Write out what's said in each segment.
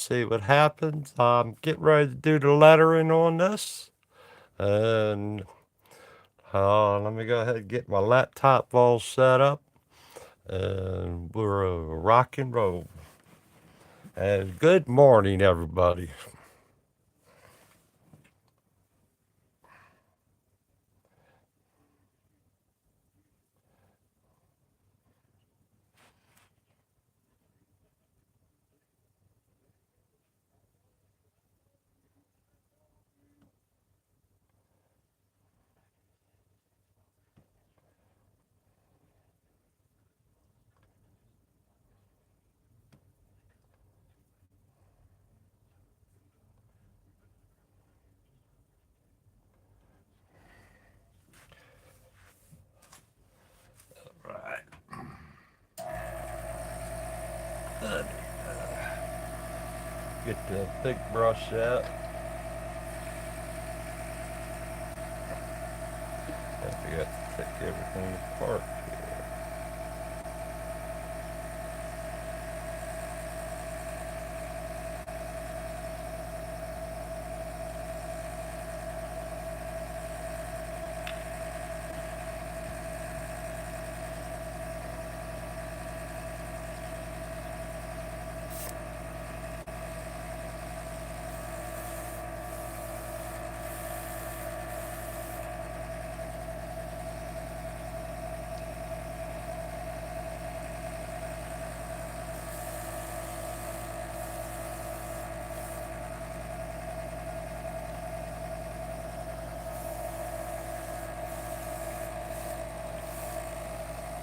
see what happens. I'm getting ready to do the lettering on this. And let me go ahead and get my laptop all set up. And we're rock and roll. And good morning, everybody. Right. Get the big brush out. I forgot to take everything apart here.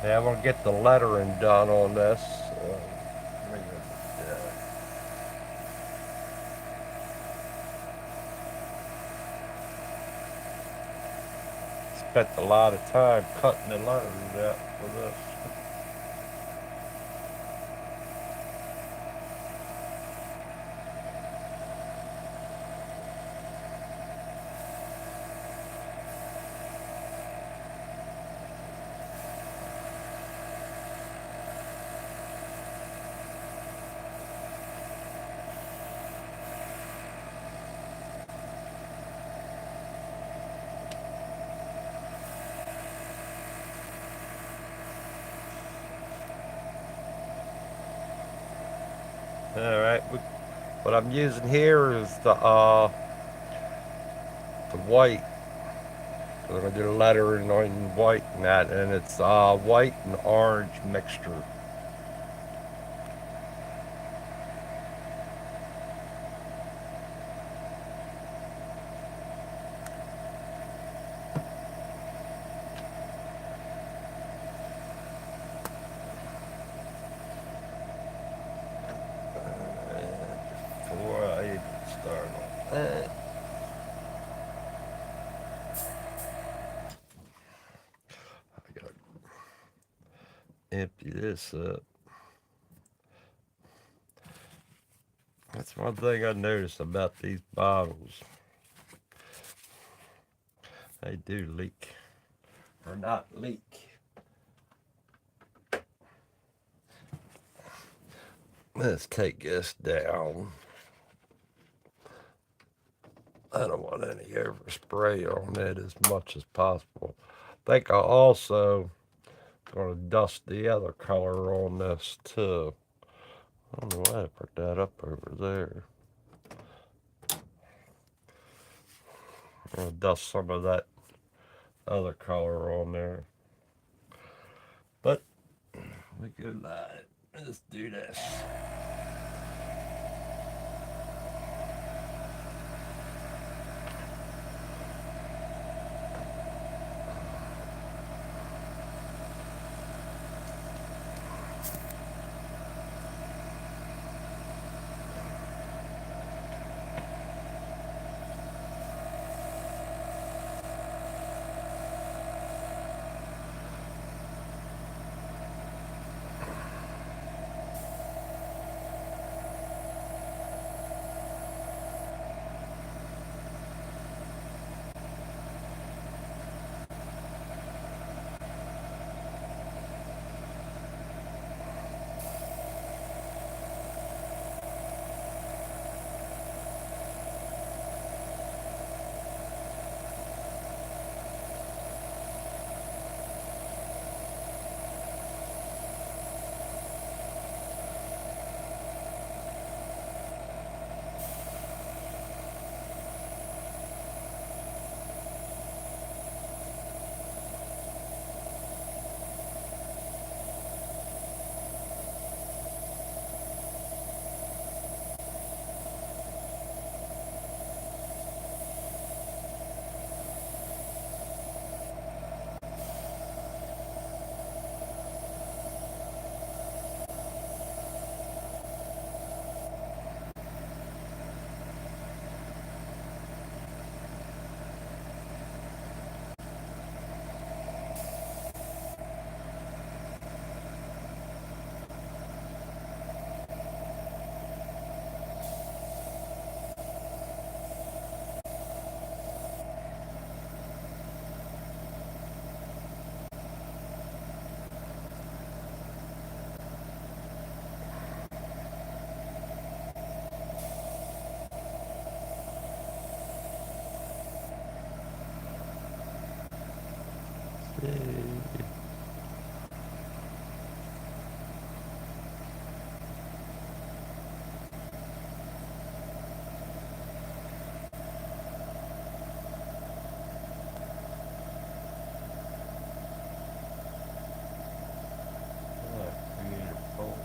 Yeah, I'm gonna get the lettering done on this. Spent a lot of time cutting the letters out for this. All right, what I'm using here is the white. So I'm gonna do the lettering on white and that, and it's white and orange mixture. Before I even start on that, I gotta empty this up. That's one thing I noticed about these bottles. They do leak. Or not leak. Let's take this down. I don't want any overspray on it as much as possible. I think I also gonna dust the other color on this too. I don't know why I put that up over there. I'm gonna dust some of that other color on there. But we could let's do this. Yay. Create a poll.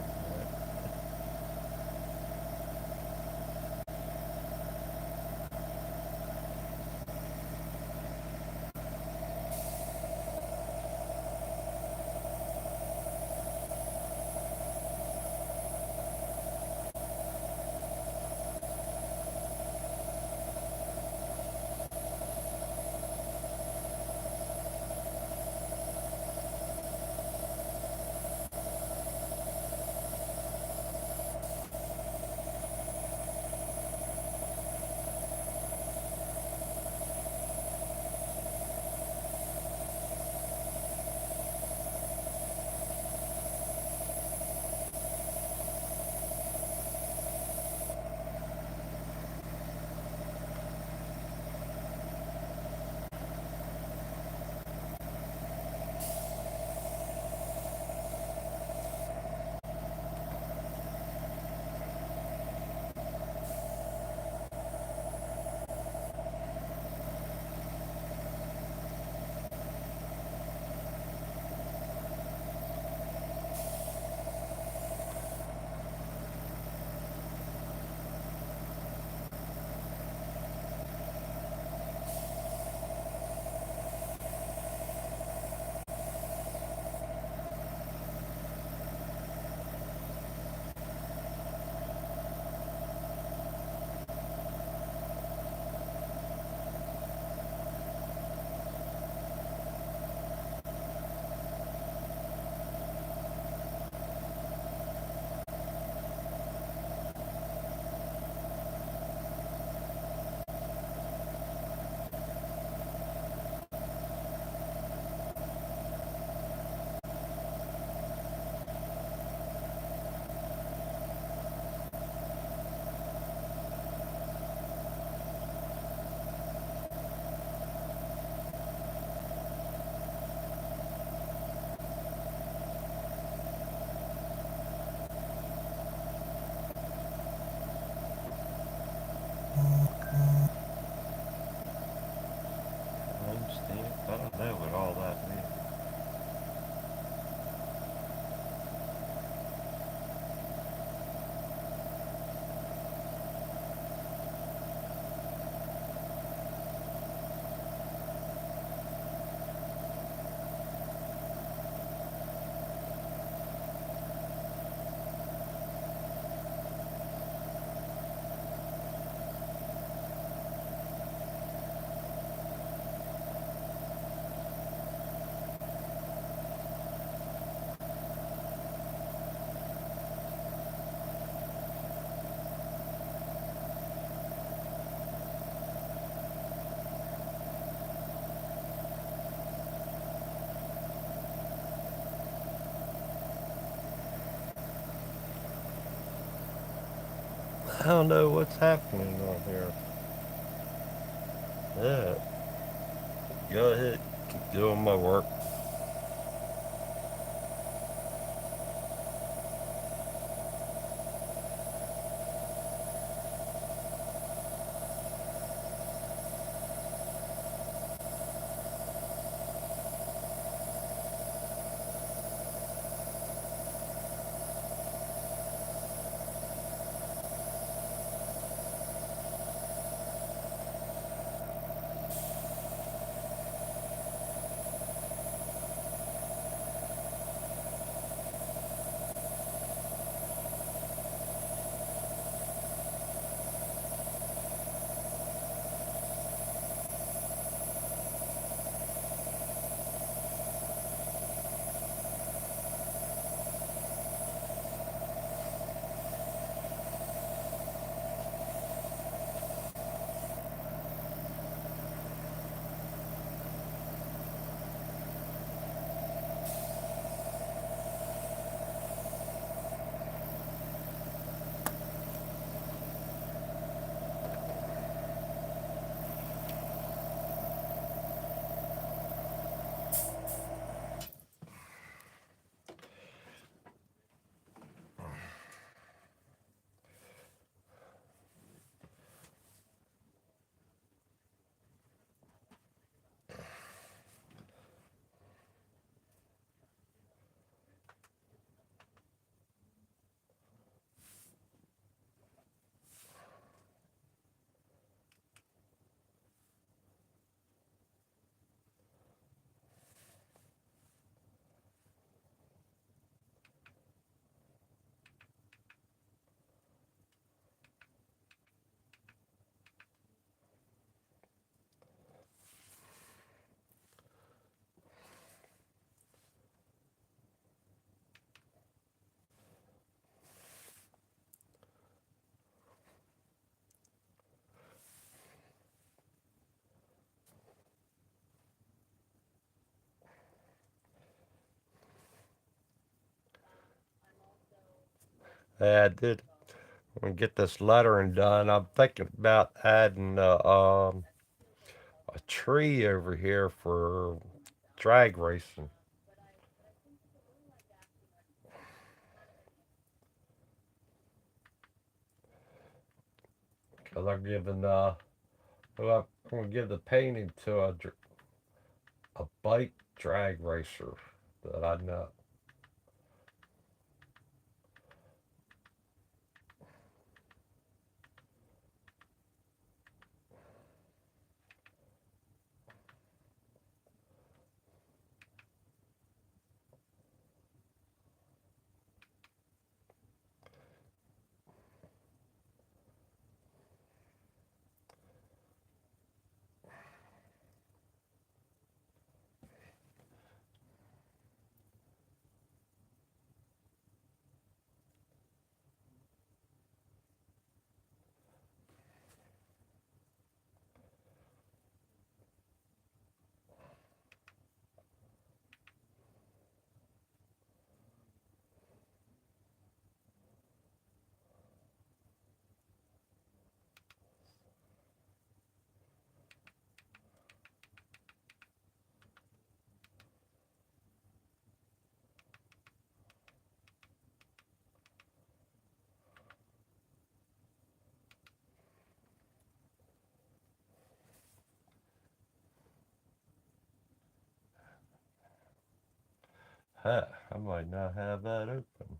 I understand. I don't know what all that means. I don't know what's happening on here. Yeah. Go ahead. Keep doing my work. Yeah, I did. When we get this lettering done, I'm thinking about adding a tree over here for drag racing. Cause I'm giving I'm gonna give the painting to a bike drag racer that I know. Huh, I might not have that open.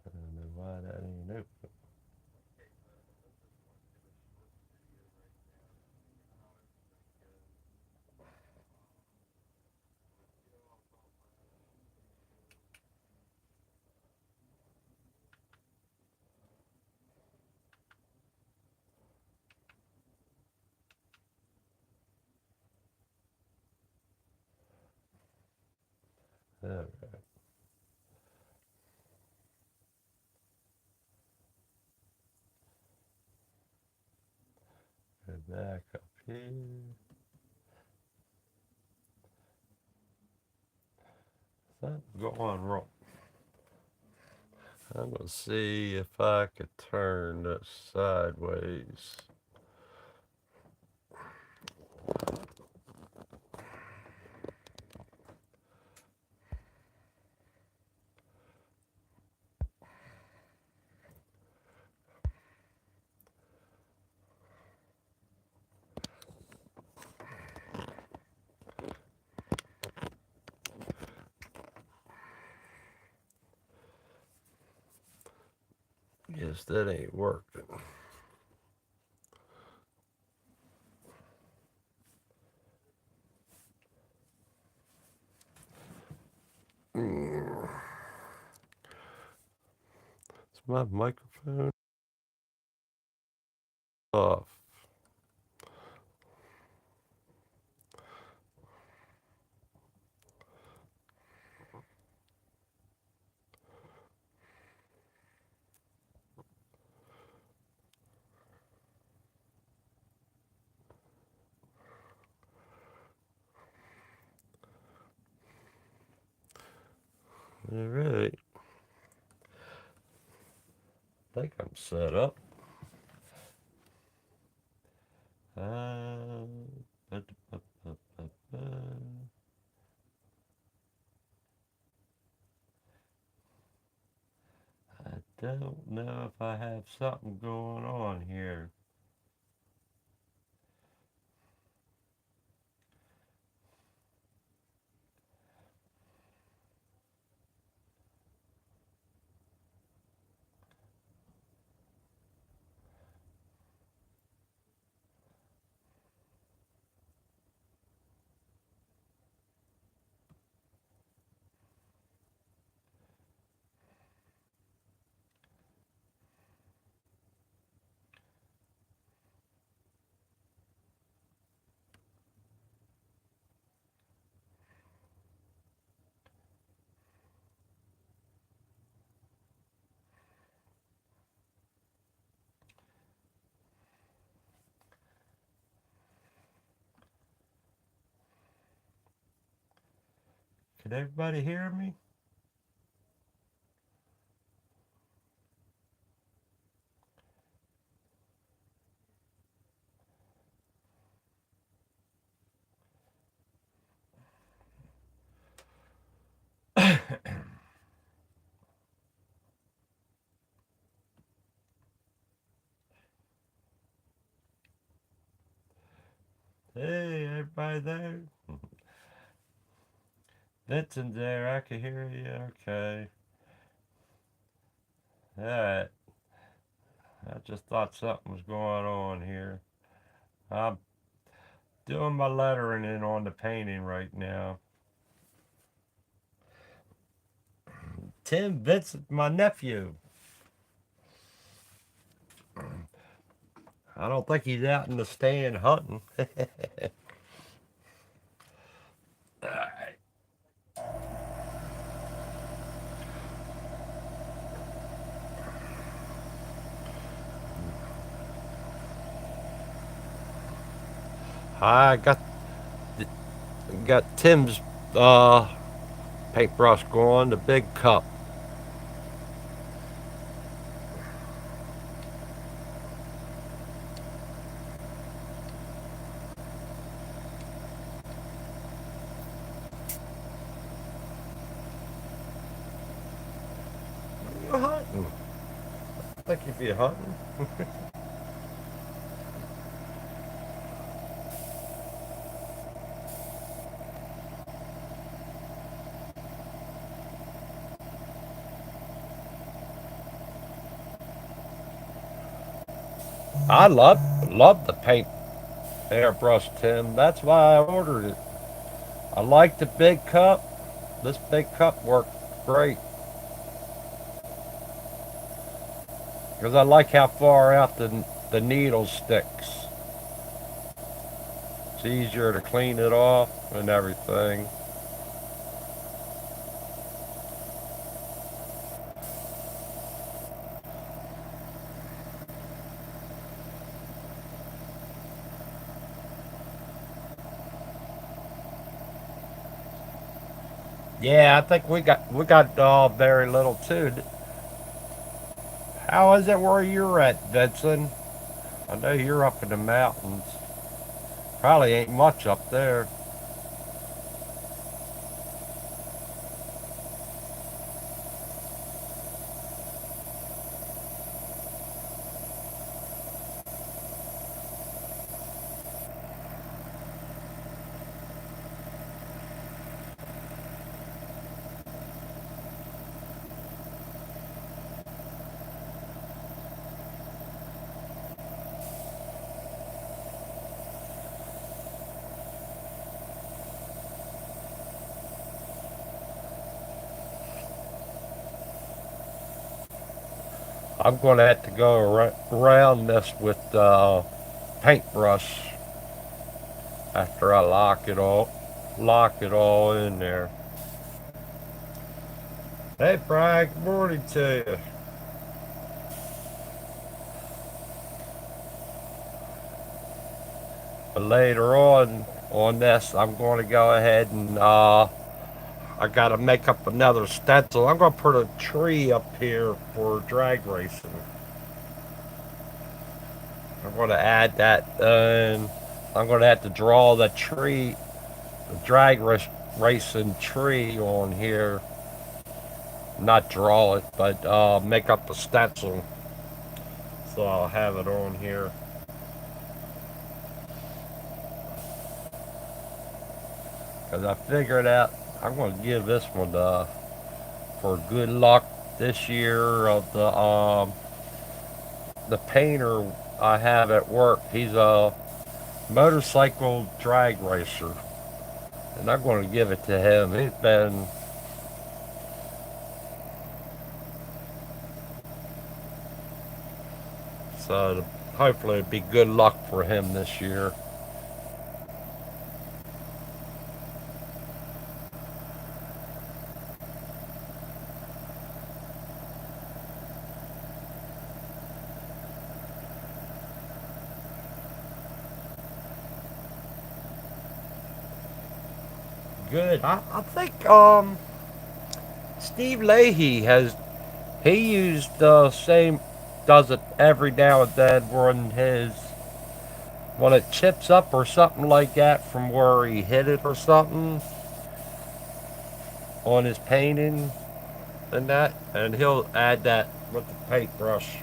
I don't know why that ain't open. There, go back up here. Something going wrong. I'm gonna see if I could turn this sideways. Guess that ain't working. Is my microphone off? All right. I think I'm set up. Uh, I don't know if I have something going on here. Can everybody hear me? Hey, everybody there? Vincent's there. I can hear you. Okay. All right. I just thought something was going on here. I'm doing my lettering in on the painting right now. Tim Vincent, my nephew. I don't think he's out in the stand hunting. I got Tim's paintbrush going, the big cup. You're hunting. I think you'd be hunting. I love the paint airbrush, Tim. That's why I ordered it. I like the big cup. This big cup worked great because I like how far out the needle sticks. It's easier to clean it off and everything. Yeah, I think we got very little too. How is it where you're at, Vincent? I know you're up in the mountains. Probably ain't much up there. I'm going to have to go around this with paintbrush after I lock it all in there. Hey, Brian, good morning to you. But later on this, I'm going to go ahead and I got to make up another stencil. I'm going to put a tree up here for drag racing. I'm going to add that, and I'm going to have to draw the tree, the racing tree on here. Not draw it, but make up a stencil. So I'll have it on here. Because I figured out I'm going to give this one for good luck this year of the painter I have at work. He's a motorcycle drag racer. And I'm going to give it to him. He's been so hopefully it'd be good luck for him this year. good. I think Steve Leahy he used the same, does it every now and then when it chips up or something like that from where he hit it or something on his painting and that, and he'll add that with the paintbrush.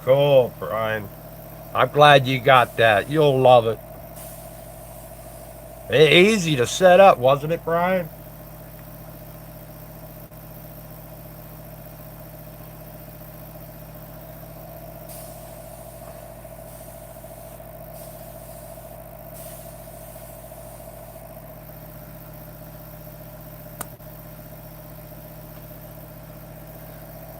Cool, Brian. I'm glad you got that. You'll love it. Easy to set up, wasn't it, Brian?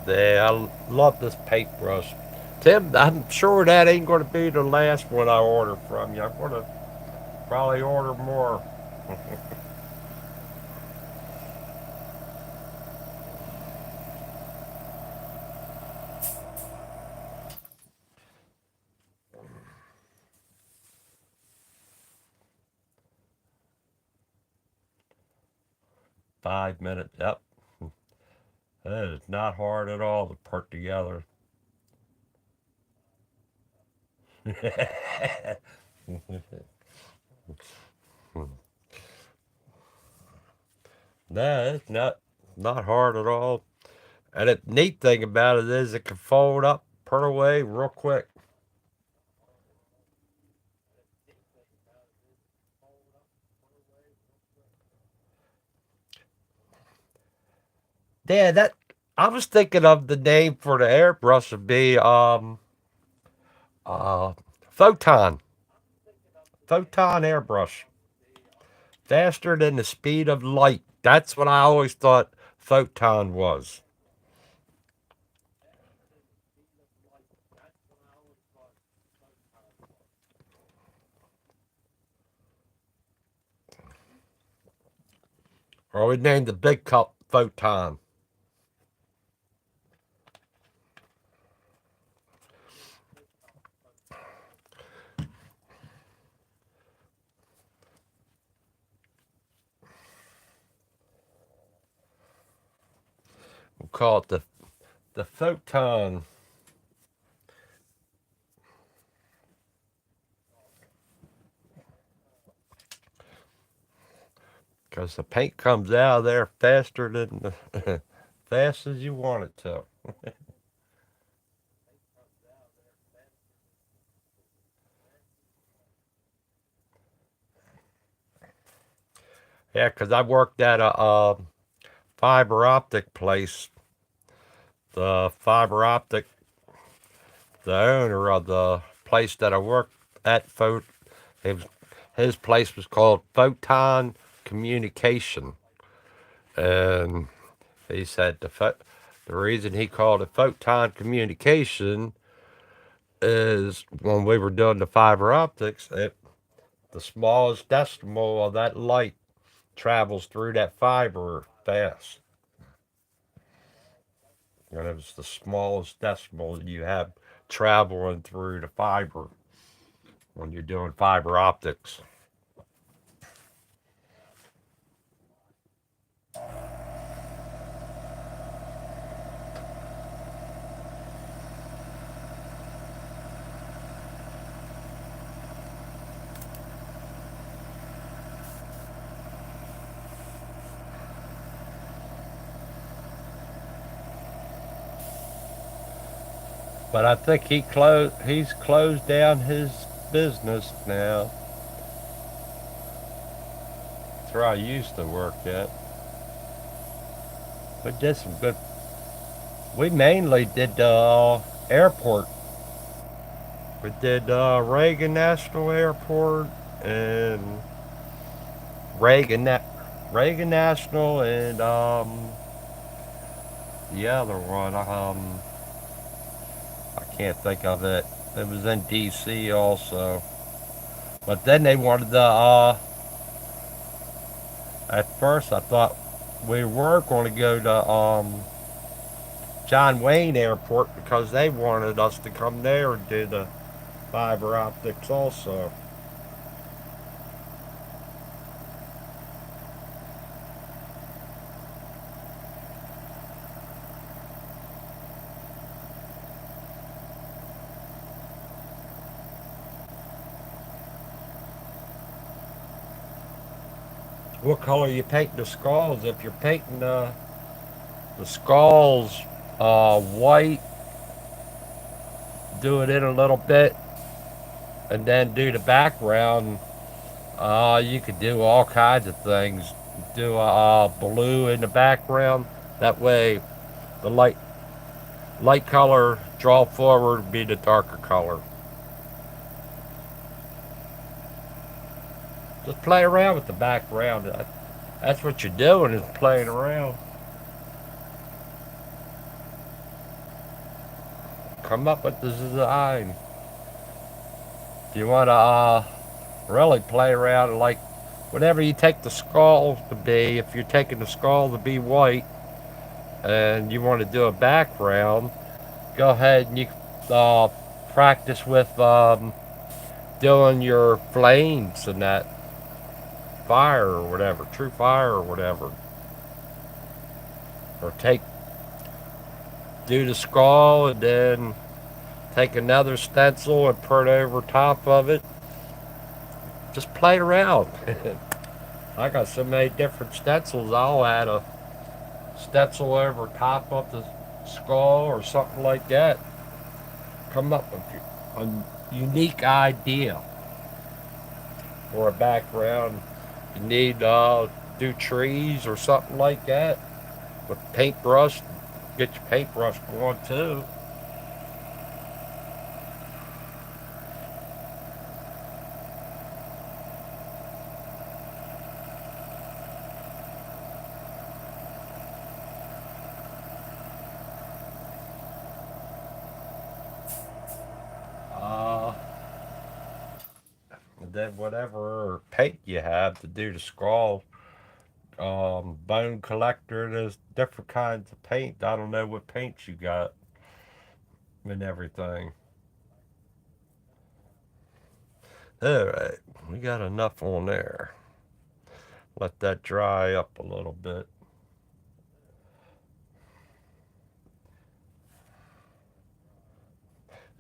Yeah, I love this paintbrush. Tim, I'm sure that ain't going to be the last one I order from you. I'm going to probably order more. 5 minutes. Yep. That is not hard at all to put together. Nah, it's not hard at all. And the neat thing about it is it can fold up, put away real quick. Yeah, that I was thinking of the name for the airbrush would be uh photon. Photon airbrush. Faster than the speed of light. That's what I always thought photon was. Or we named the big cup photon. We'll call it the photon. Because the paint comes out of there faster than fast as you want it to. Yeah, because I worked at a fiber optic place. The fiber optic, the owner of the place that I worked at, it was, his place was called Photon Communication. And he said the reason he called it Photon Communication is when we were doing the fiber optics, the smallest decimal of that light travels through that fiber fast. And it was the smallest decimal you have traveling through the fiber when you're doing fiber optics. But I think he's closed down his business now. That's where I used to work at. We did some good. We mainly did the airport. We did Reagan National Airport and Reagan Na- Reagan National and the other one. I can't think of it. It was in D.C. also. But then they wanted the At first, I thought we were going to go to John Wayne Airport because they wanted us to come there and do the fiber optics also. What color you paint the skulls? If you're painting the skulls white, do it in a little bit, and then do the background. You could do all kinds of things. Do a blue in the background. That way, the light color draw forward would be the darker color. Just play around with the background. That's what you're doing is playing around. Come up with the design. If you want to really play around, like whatever you take the skull to be, if you're taking the skull to be white and you want to do a background, go ahead and you uh, practice with doing your flames and that fire or whatever, true fire or whatever. Or do the skull and then take another stencil and put it over top of it. Just play around. I got so many different stencils, I'll add a stencil over top of the skull or something like that. Come up with a unique idea for a background. You need do trees or something like that with paintbrush. Get your paintbrush going too. Uh, and then whatever paint you have to do the skull, bone collector. There's different kinds of paint. I don't know what paints you got and everything. All right, we got enough on there. Let that dry up a little bit.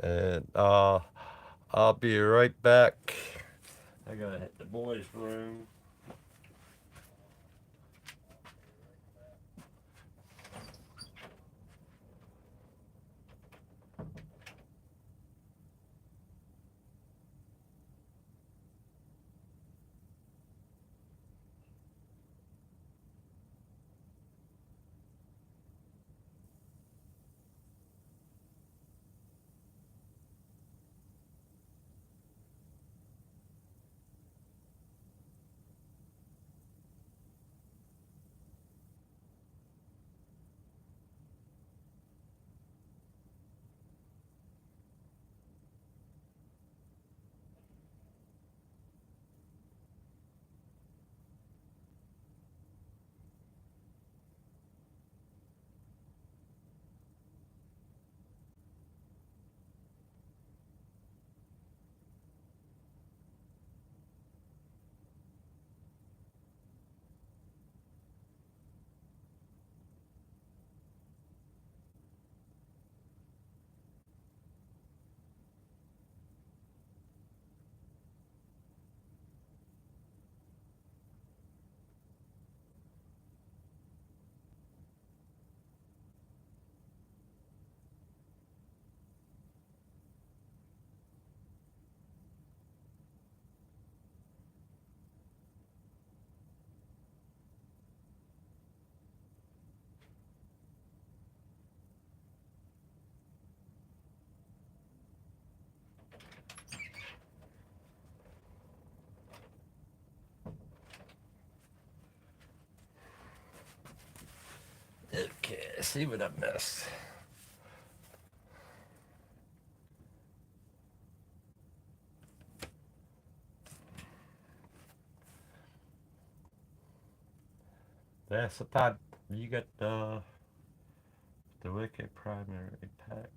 And I'll be right back. I gotta hit the boys' room. Okay, see what I missed. That's the type you get the wicked primary pack.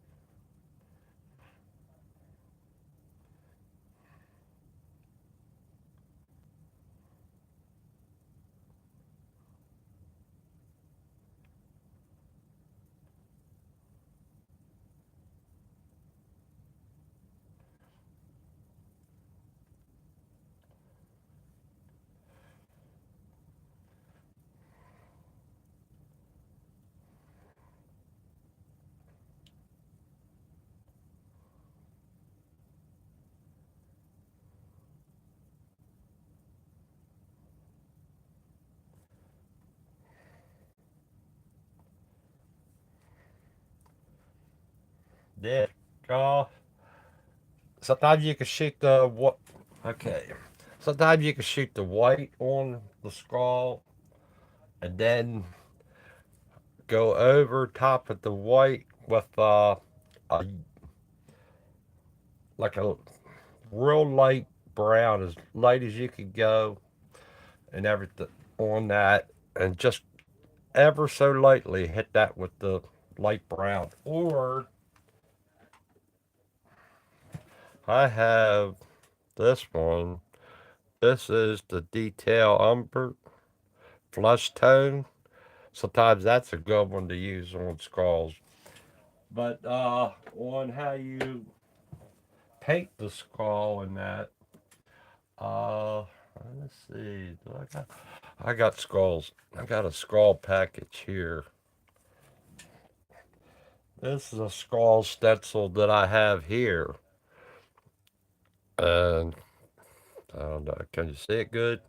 Yeah. Uh, sometimes you can shoot the what? Okay. Sometimes you can shoot the white on the skull and then go over top of the white with a like a real light brown, as light as you could go, and everything on that, and just ever so lightly hit that with the light brown. Or I have this one. This is the detail umber flush tone. Sometimes that's a good one to use on skulls. But on how you paint the skull and that, uh, let's see. I got skulls. I got a skull package here. This is a skull stencil that I have here. And I don't know, can you see it good?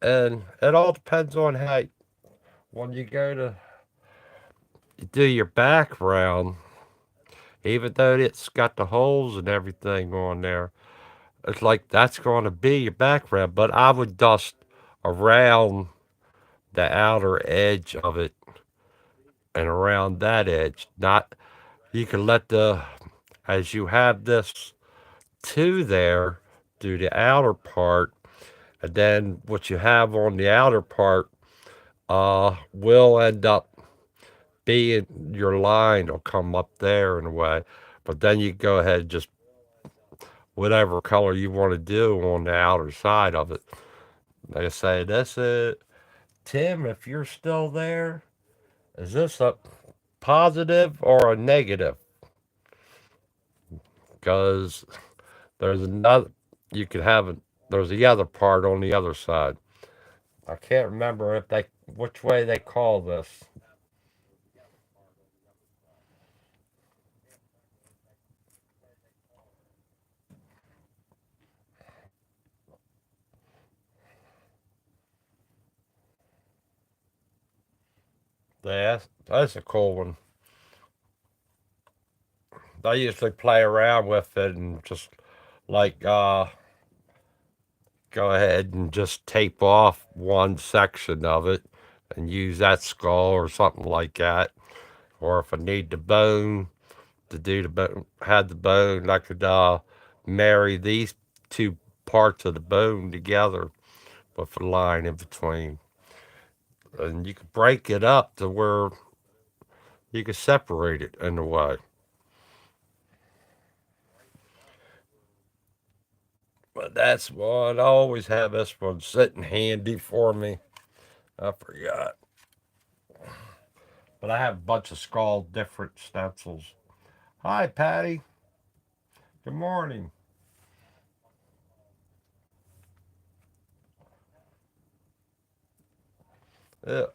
And it all depends on how, when you go to do your background, even though it's got the holes and everything on there, it's like that's going to be your background. But I would dust around the outer edge of it and around that edge. Not, you can let as you have this two there, do the outer part, and then what you have on the outer part will end up being your line will come up there in a way. But then you go ahead and just whatever color you want to do on the outer side of it. Like I say, this is Tim. If you're still there, is this a positive or a negative? Because there's another. You could have it. There's the other part on the other side. I can't remember if they which way they call this. That's a cool one. I usually play around with it and just like go ahead and just tape off one section of it and use that skull or something like that. Or if I need the bone to do the bone, had the bone, I could marry these two parts of the bone together with a line in between. And you could break it up to where you could separate it in a way. But that's one. I always have this one sitting handy for me. I forgot. But I have a bunch of skull different stencils. Hi, Patty. Good morning. Yeah.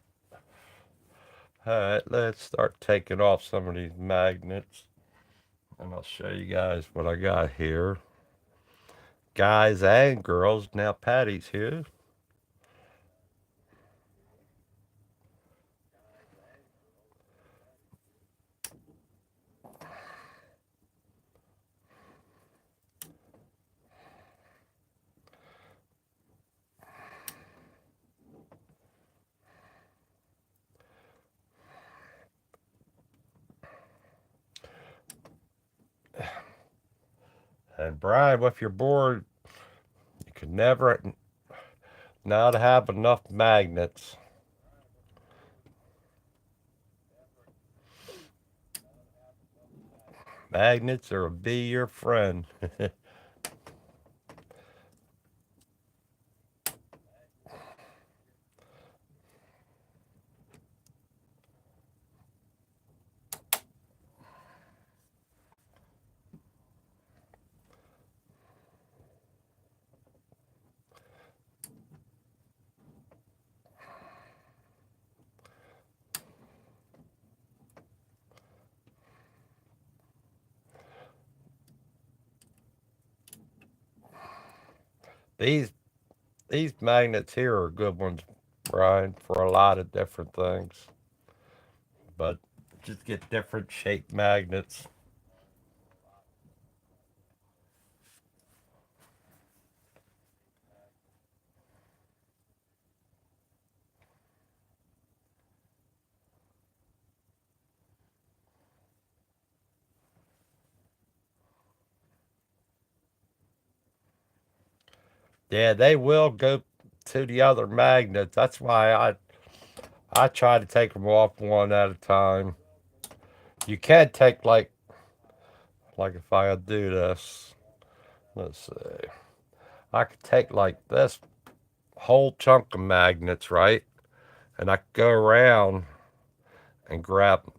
All right, let's start taking off some of these magnets. And I'll show you guys what I got here. Guys and girls. Now Patty's here. And Brian, if you're bored, you can never not have enough magnets. Magnets are be your friend. these these magnets here are good ones, Brian, for a lot of different things. But just get different shaped magnets. Yeah, they will go to the other magnets. That's why I try to take them off one at a time. You can take like if I do this, let's see, I could take like this whole chunk of magnets, right? And I could go around and grab them.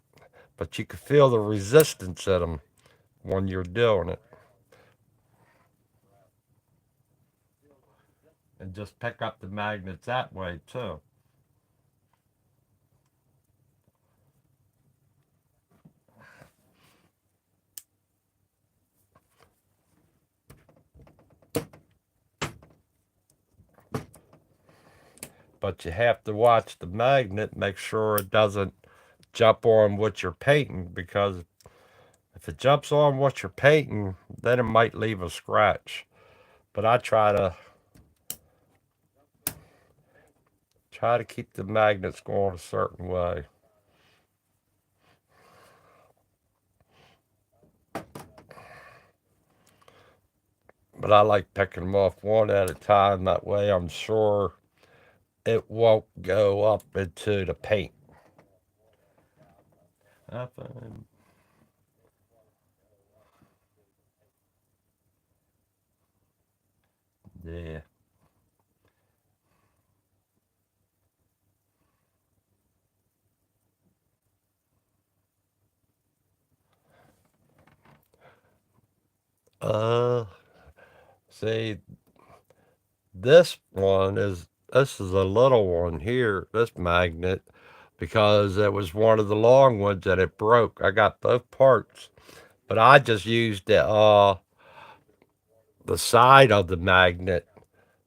But you can feel the resistance in them when you're doing it. And just pick up the magnets that way too. But you have to watch the magnet, make sure it doesn't jump on what you're painting, because if it jumps on what you're painting, then it might leave a scratch. But I try to keep the magnets going a certain way. But I like picking them off one at a time. That way I'm sure it won't go up into the paint. I find, yeah. Uh, See, this is a little one here, this magnet, because it was one of the long ones that it broke. I got both parts, but I just used the side of the magnet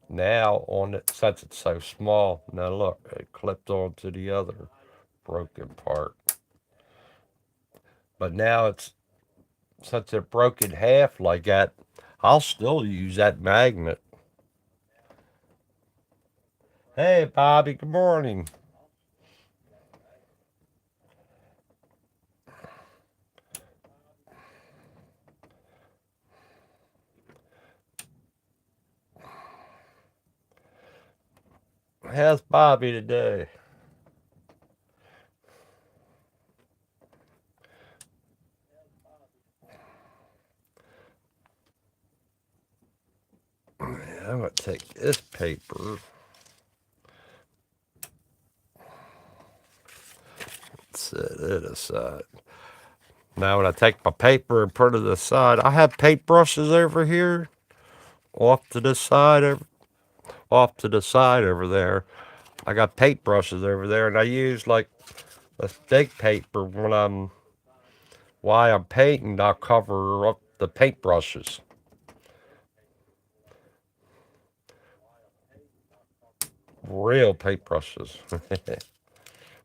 now on it since it's so small. Now look, it clipped onto the other broken part. But now it's since it broke in half like that, I'll still use that magnet. Hey Bobby, good morning. How's Bobby today? I'm gonna take this paper, set it aside. Now when I take my paper and put it aside, I have paintbrushes over here, off to the side, off to the side over there. I got paintbrushes over there, and I use like a big paper when while I'm painting. I'll cover up the paintbrushes. Real paintbrushes.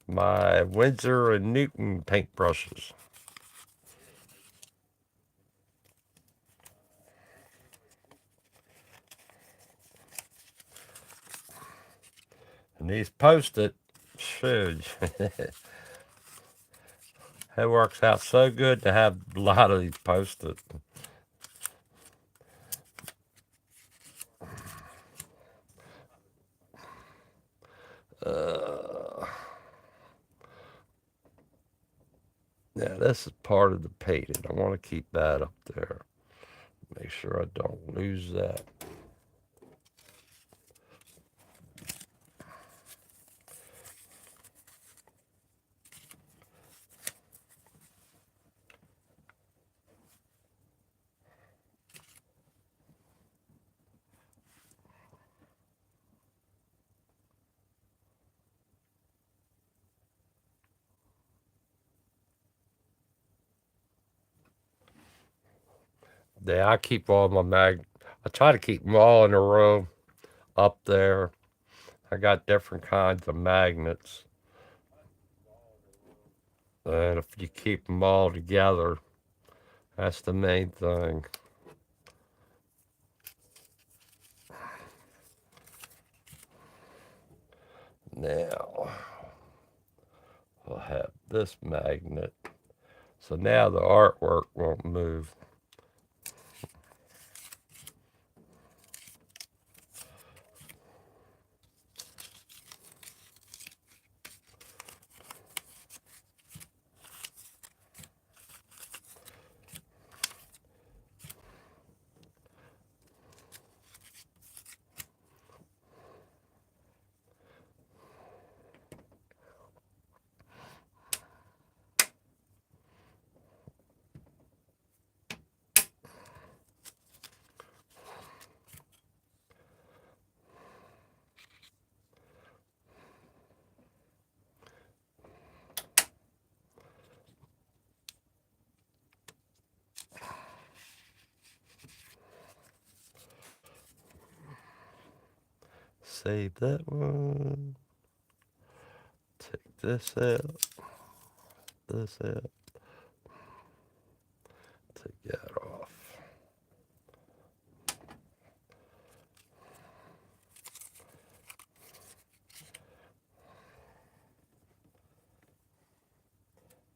My Winsor and Newton paintbrushes. And these Post-it, shoot, it works out so good to have a lot of these Post-it. Uh, Now this is part of the painting. I want to keep that up there. Make sure I don't lose that. Yeah, I keep all my I try to keep them all in a row up there. I got different kinds of magnets. And if you keep them all together, that's the main thing. Now, we'll have this magnet. So now the artwork won't move. Save that one. Take this out. This out. Take that off.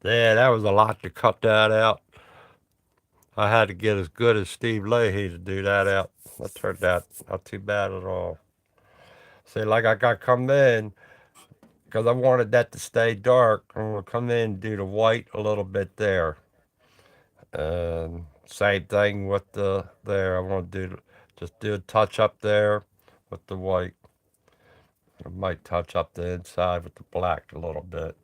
Yeah, that was a lot to cut that out. I had to get as good as Steve Leahy to do that out. That turned out not too bad at all. See, like I got come in because I wanted that to stay dark. I'm gonna come in and do the white a little bit there. And same thing with the there. I want to just do a touch up there with the white. I might touch up the inside with the black a little bit.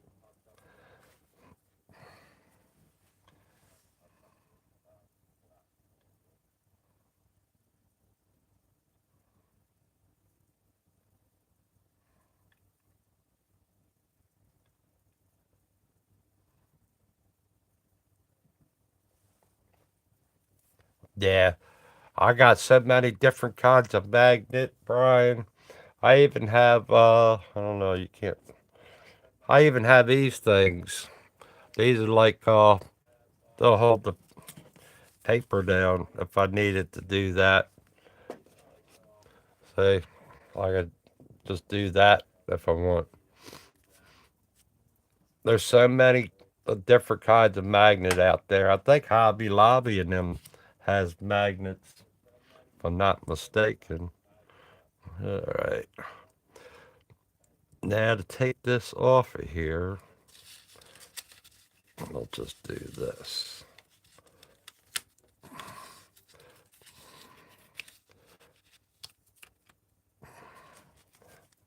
Yeah, I got so many different kinds of magnet, Brian. I even have I don't know, you can't. I even have these things. These are like they'll hold the paper down if I needed to do that. Say, I could just do that if I want. There's so many different kinds of magnet out there. I think Hobby Lobby and them has magnets, if I'm not mistaken. All right. Now to take this off of here, I'll just do this.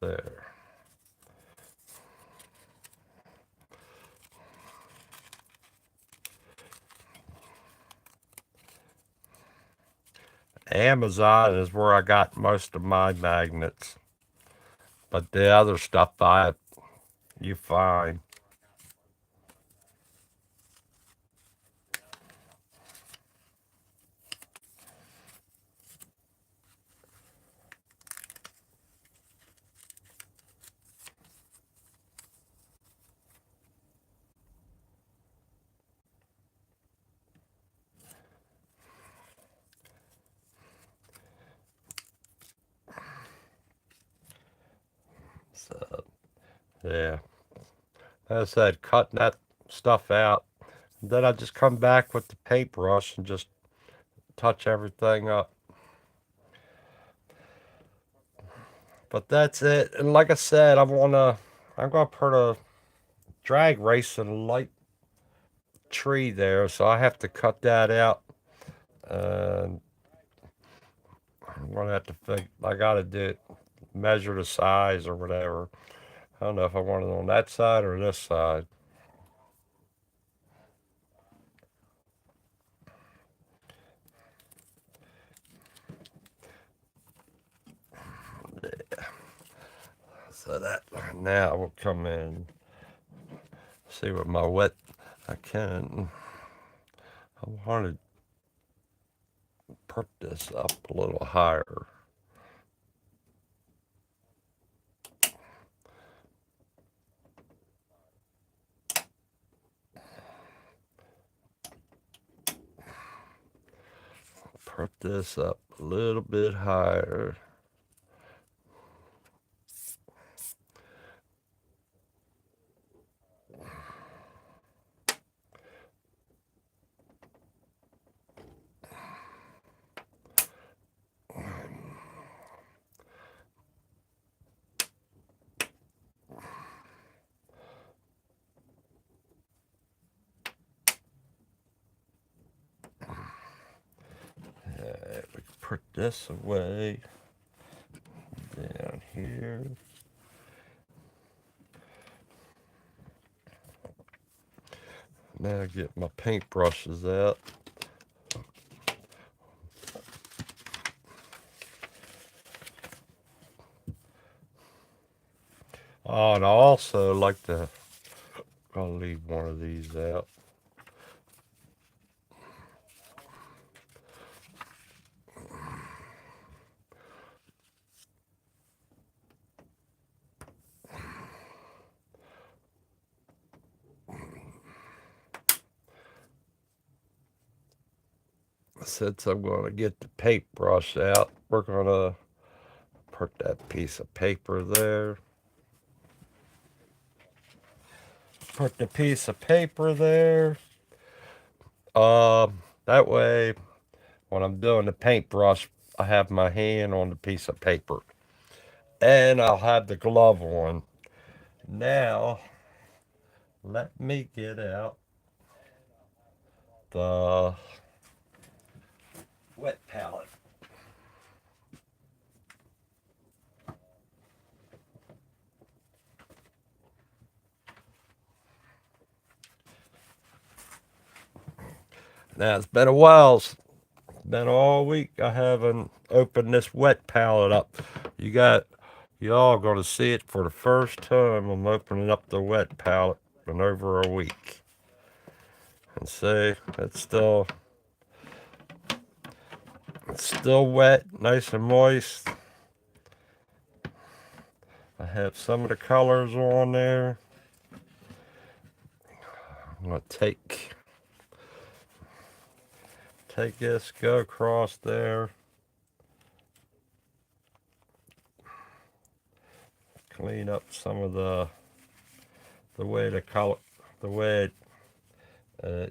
There. Amazon is where I got most of my magnets, but the other stuff you find. So yeah, as I said, cutting that stuff out. Then I just come back with the paintbrush and just touch everything up. But that's it. And like I said, I'm gonna put a drag racing light tree there, so I have to cut that out. And I'm gonna have to I gotta do it, measure the size or whatever. I don't know if I want it on that side or this side. So that now we'll come in, see what my wet. I can. I want to put this up a little higher. Put this up a little bit higher. We can put this away down here. Now get my paintbrushes out. Oh, and I also like to, I'll leave one of these out. Since I'm going to get the paintbrush out, we're going to put that piece of paper there. Put the piece of paper there. That way, when I'm doing the paintbrush, I have my hand on the piece of paper. And I'll have the glove on. Now, let me get out the wet palette. Now, it's been a while. It's been all week. I haven't opened this wet palette up. Y'all gonna see it for the first time. I'm opening up the wet palette in over a week. And see, it's still wet, nice and moist. I have some of the colors on there. I'm gonna take this, go across there, clean up some of the way the color, the way yeah.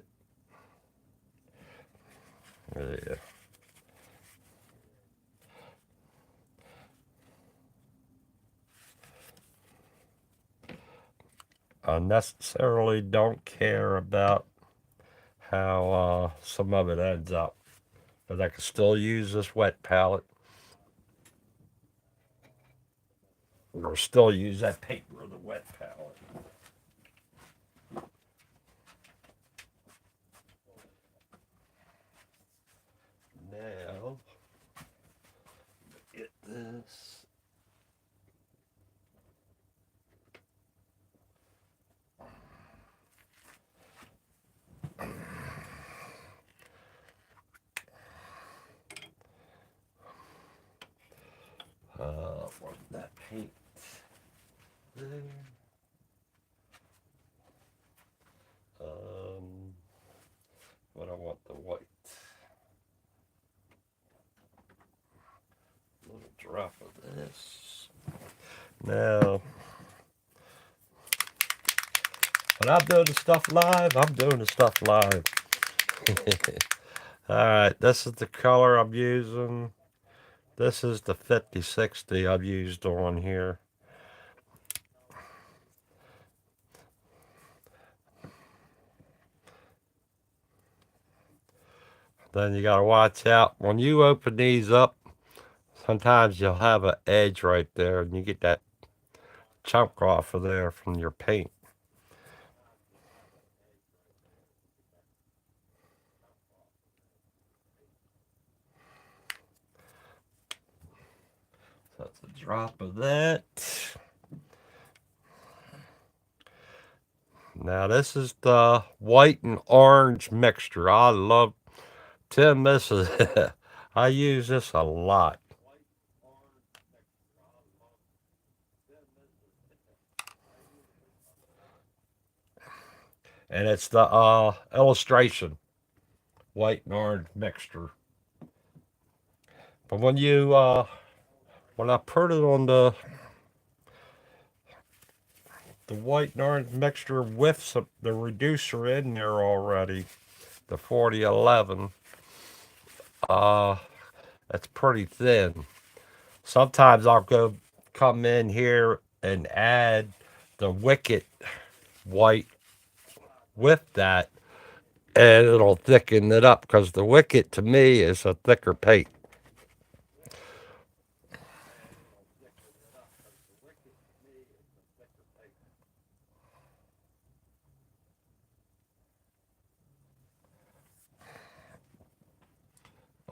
I necessarily don't care about how some of it ends up, but I can still use this wet palette, or still use that paper of the wet palette. Now, get this. Want that paint there. But I want the white. A little drop of this. Now, when I'm doing the stuff live, I'm doing the stuff live. Alright, this is the color I'm using. This is the 5060 I've used on here. Then you gotta watch out when you open these up. Sometimes you'll have an edge right there, and you get that chunk off of there from your paint. So that's a drop of that. Now this is the white and orange mixture. I love Tim. This is I use this a lot, and it's the illustration white and orange mixture. But when I put it on the white and orange mixture with the reducer in there already, the 4011, uh, it's pretty thin. Sometimes I'll come in here and add the Wicked white with that, and it'll thicken it up because the Wicked to me is a thicker paint.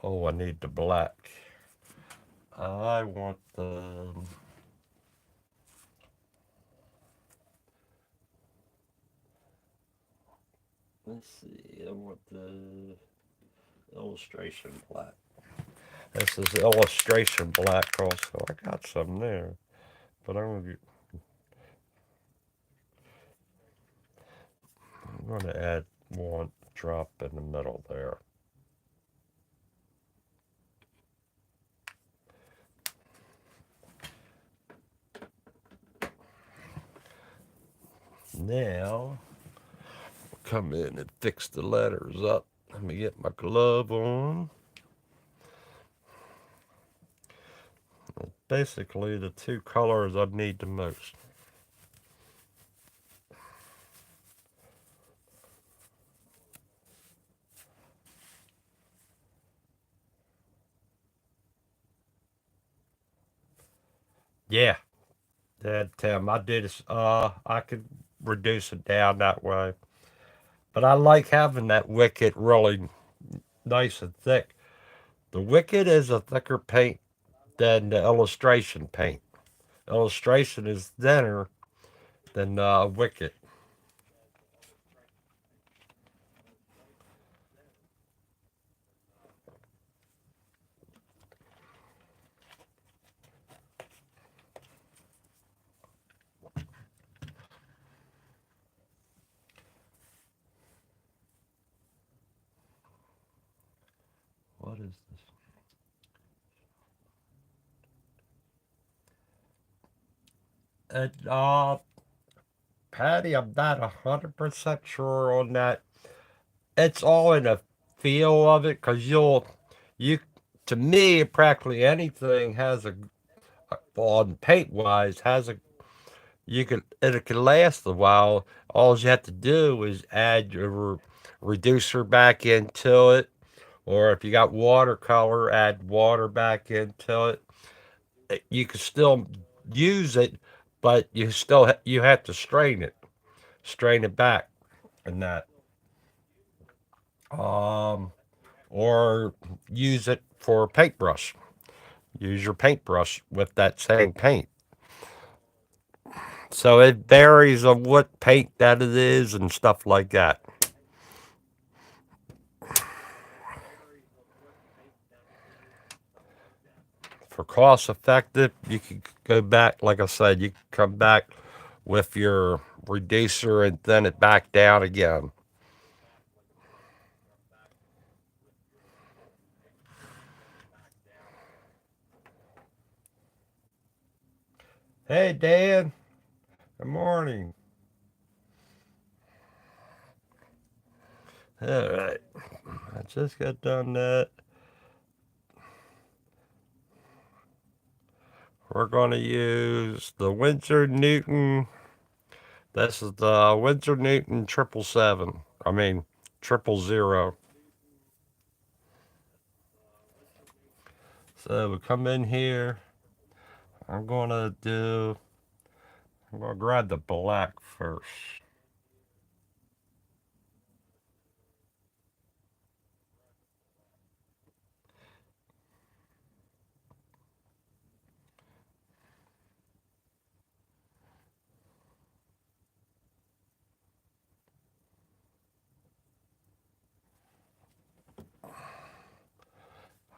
Oh, I need the black. I want the. Let's see. I want the illustration black. This is illustration black also. I got some there, but I'm going to add one drop in the middle there. Now, come in and fix the letters up. Let me get my glove on. Basically, the two colors I need the most. Yeah, that Tim, I did. I could reduce it down that way, but I like having that Wicked really nice and thick. The Wicked is a thicker paint than the illustration paint. Illustration is thinner than Wicked. What is this? And, Patty, I'm not 100% sure on that. It's all in the feel of it, because you, to me, practically anything has on paint wise, it can last a while. All you have to do is add your reducer back into it, or if you got watercolor, add water back into it. You can still use it, but you have to strain it back, and that, um, or use it for a paintbrush. Use your paintbrush with that same paint. So it varies on what paint that it is and stuff like that. For cost effective, you can go back, like I said, you can come back with your reducer and thin it back down again. Hey, Dan. Good morning. All right. I just got done that. We're going to use the Winsor Newton. This is the Winsor Newton 777. I mean, 000. So we come in here. I'm gonna do. I'm gonna grab the black first.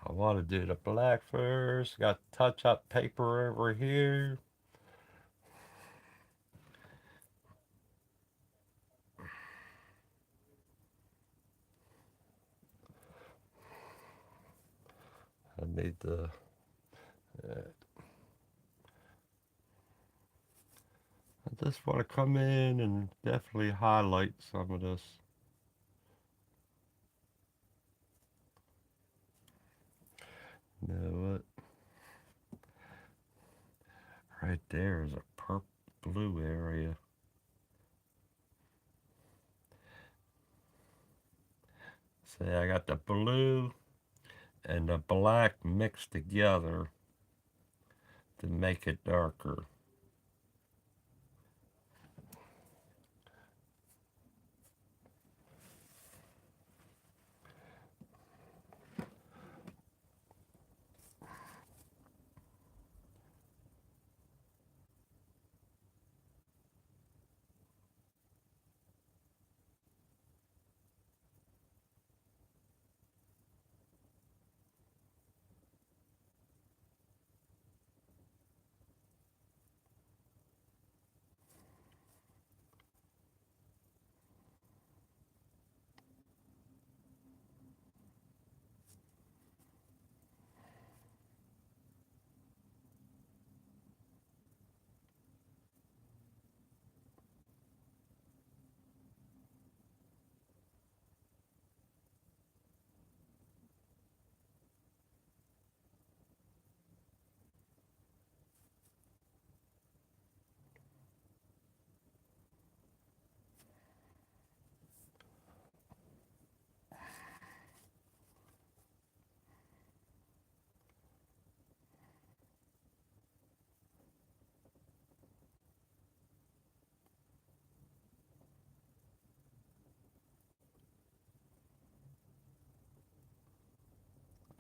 I want to do the black first. Got touch up paper over here. I need the. Uh, I just want to come in and definitely highlight some of this. You know what? Right there is a purple blue area. See, I got the blue and the black mixed together to make it darker.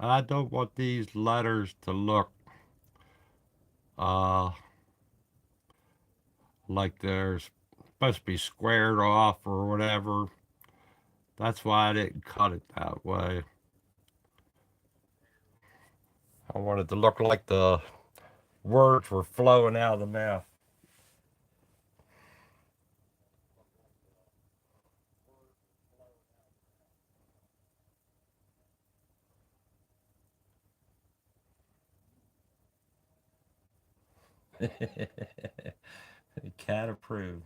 I don't want these letters to look uh, like they're supposed to be squared off or whatever. That's why I didn't cut it that way. I wanted to look like the words were flowing out of the mouth. Cat approved.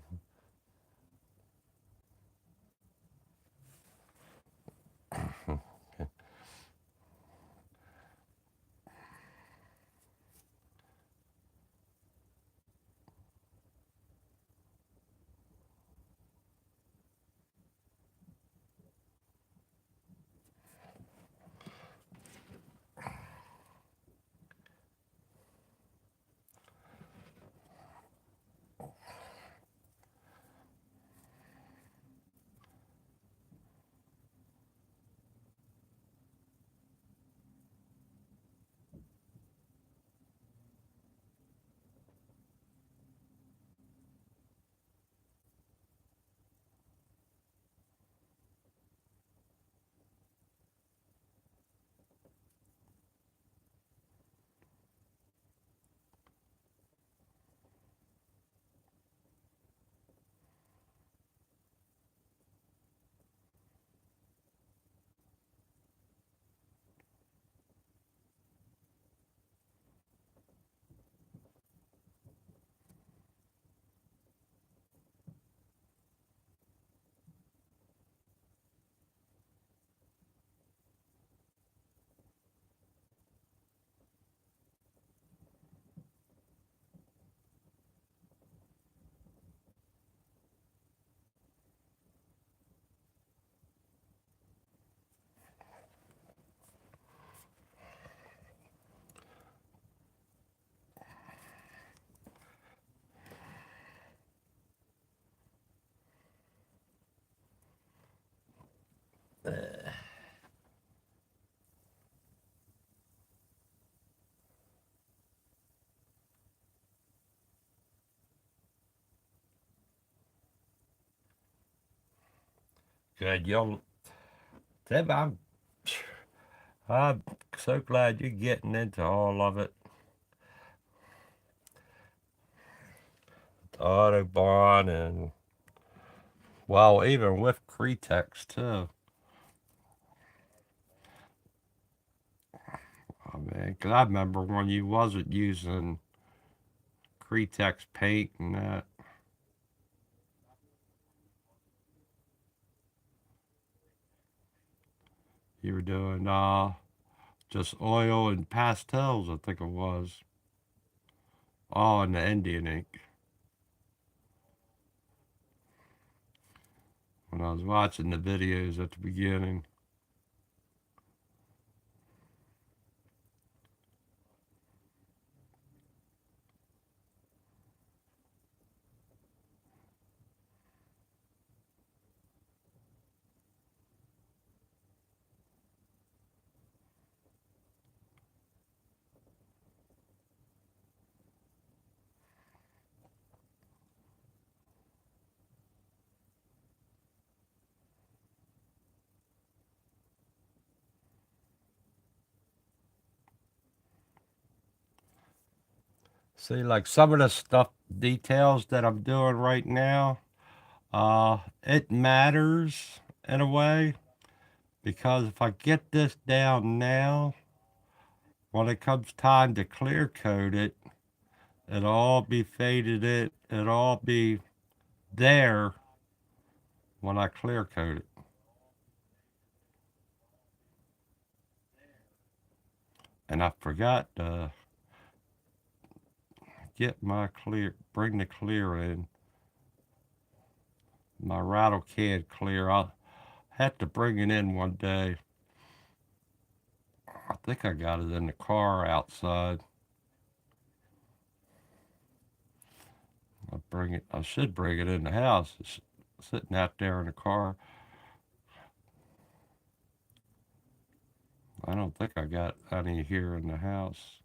Good. Tim, I'm so glad you're getting into all of it. Autobahn and, well, even with Cretex too. I mean, 'cause I remember when you wasn't using Cretex paint and that. You were doing just oil and pastels, I think it was. Oh, and the Indian ink. When I was watching the videos at the beginning. See, like some of the stuff, details that I'm doing right now, it matters in a way because if I get this down now, when it comes time to clear coat it, it'll all be faded it'll all be there when I clear coat it. And I forgot to bring the clear in. My rattle can clear. I'll have to bring it in one day. I think I got it in the car outside. I should bring it in the house. It's sitting out there in the car. I don't think I got any here in the house.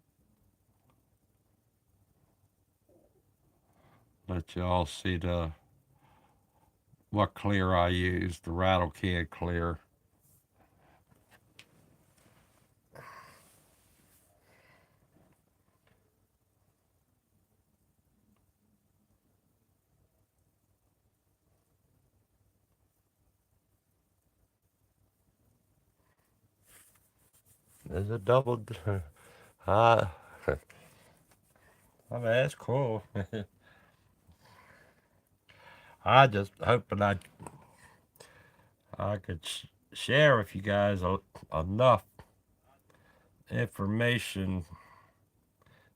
Let y'all see what clear I use, the rattle can clear. There's a double. I, I mean, that's cool. I just hoping I could share with you guys enough information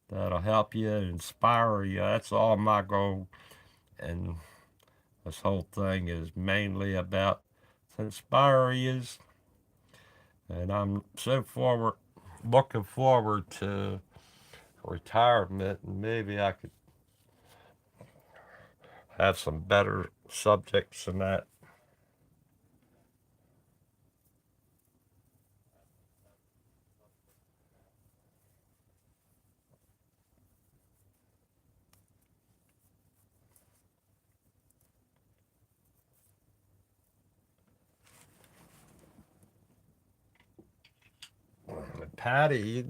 that'll help you, inspire you. That's all my goal. And this whole thing is mainly about to inspire you. And I'm looking forward to retirement, and maybe I could have some better subjects than that. Patty,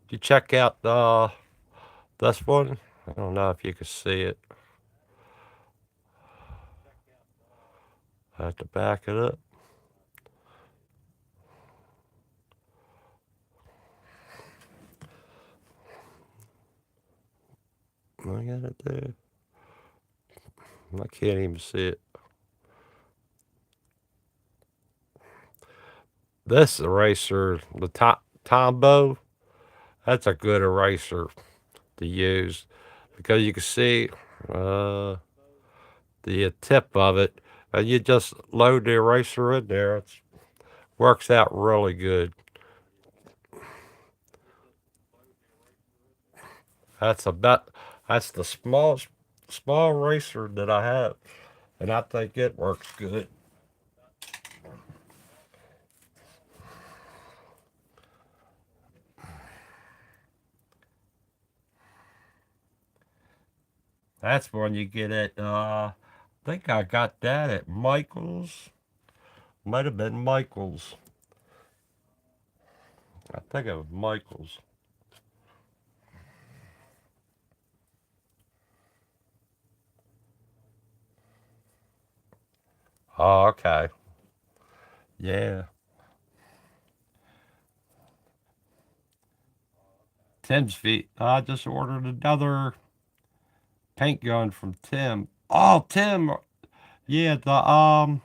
you check out this one. I don't know if you can see it. I have to back it up. I got it there. I can't even see it. This eraser, the Tombow, that's a good eraser to use because you can see uh, the tip of it, and you just load the eraser in there. It works out really good. That's about that's the small eraser that I have, and I think it works good. That's one you get at, I think I got that at Michael's. Might have been Michael's. I think it was Michael's. Oh, okay. Yeah. Tim's feet. I just ordered another paint gun from Tim. Oh, Tim. Yeah, the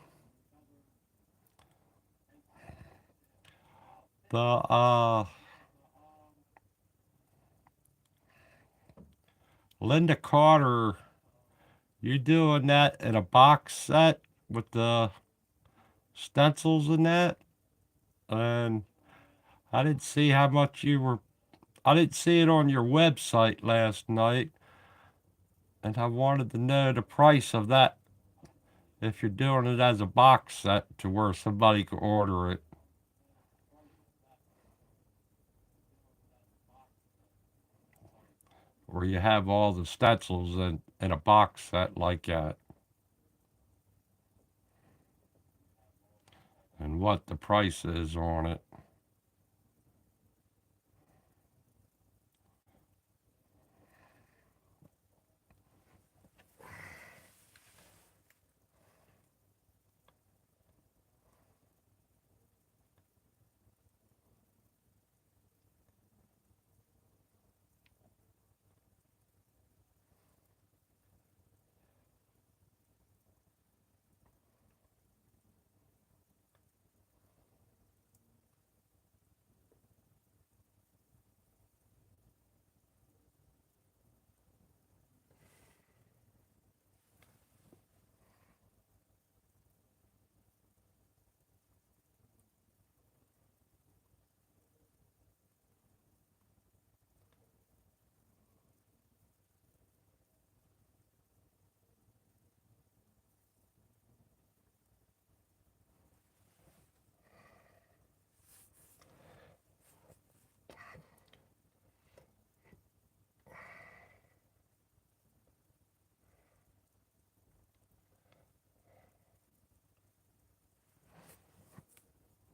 Linda Carter. You doing that in a box set with the stencils in that? And I didn't see how much you were. I didn't see it on your website last night, and I wanted to know the price of that if you're doing it as a box set to where somebody could order it, where you have all the stencils in a box set like that, and what the price is on it.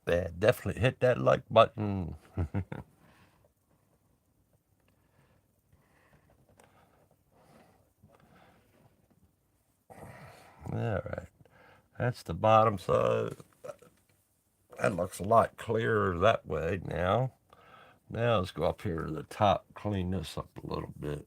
Yeah, definitely hit that like button. All right, that's the bottom side. That looks a lot clearer that way now. Now let's go up here to the top, clean this up a little bit.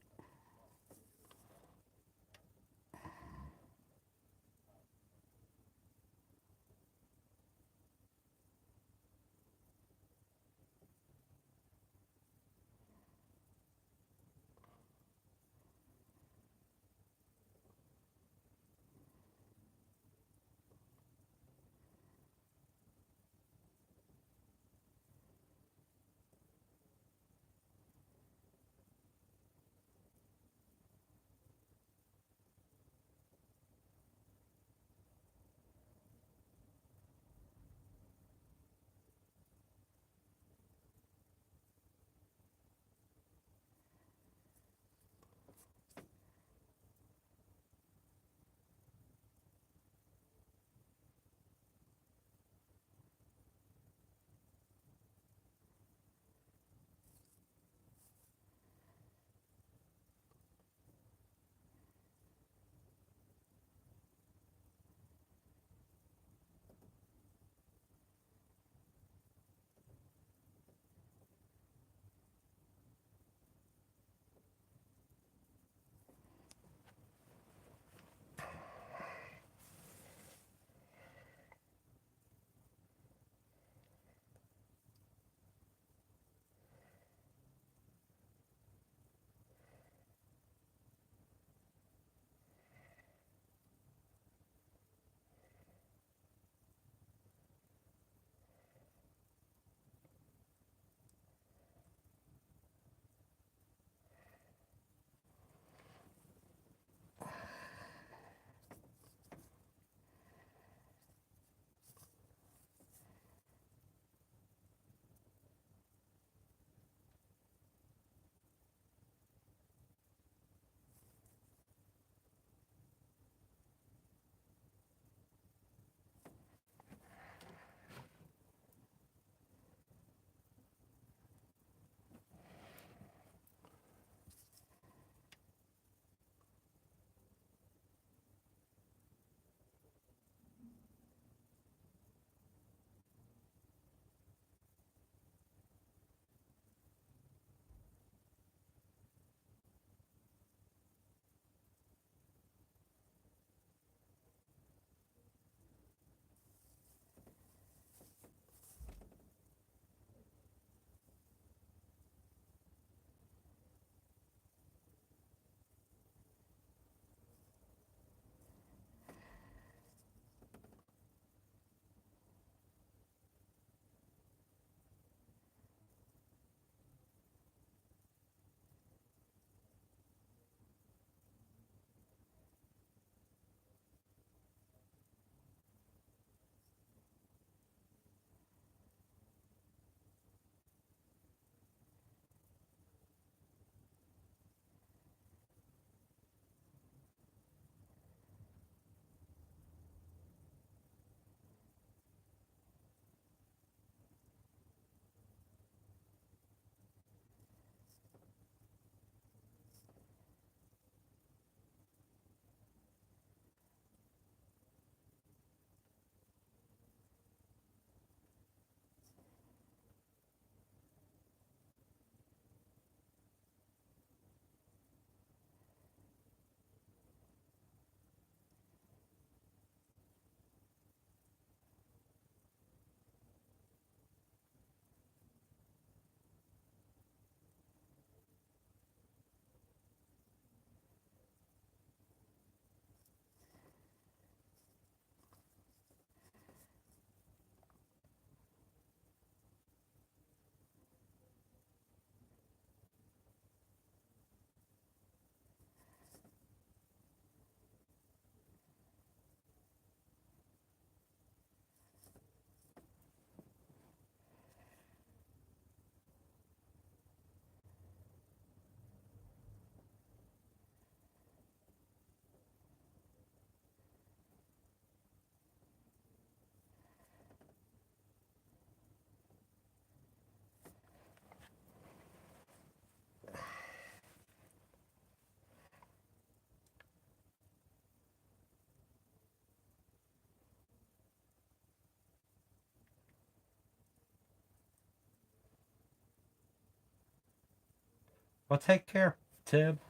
Well, take care, Tim.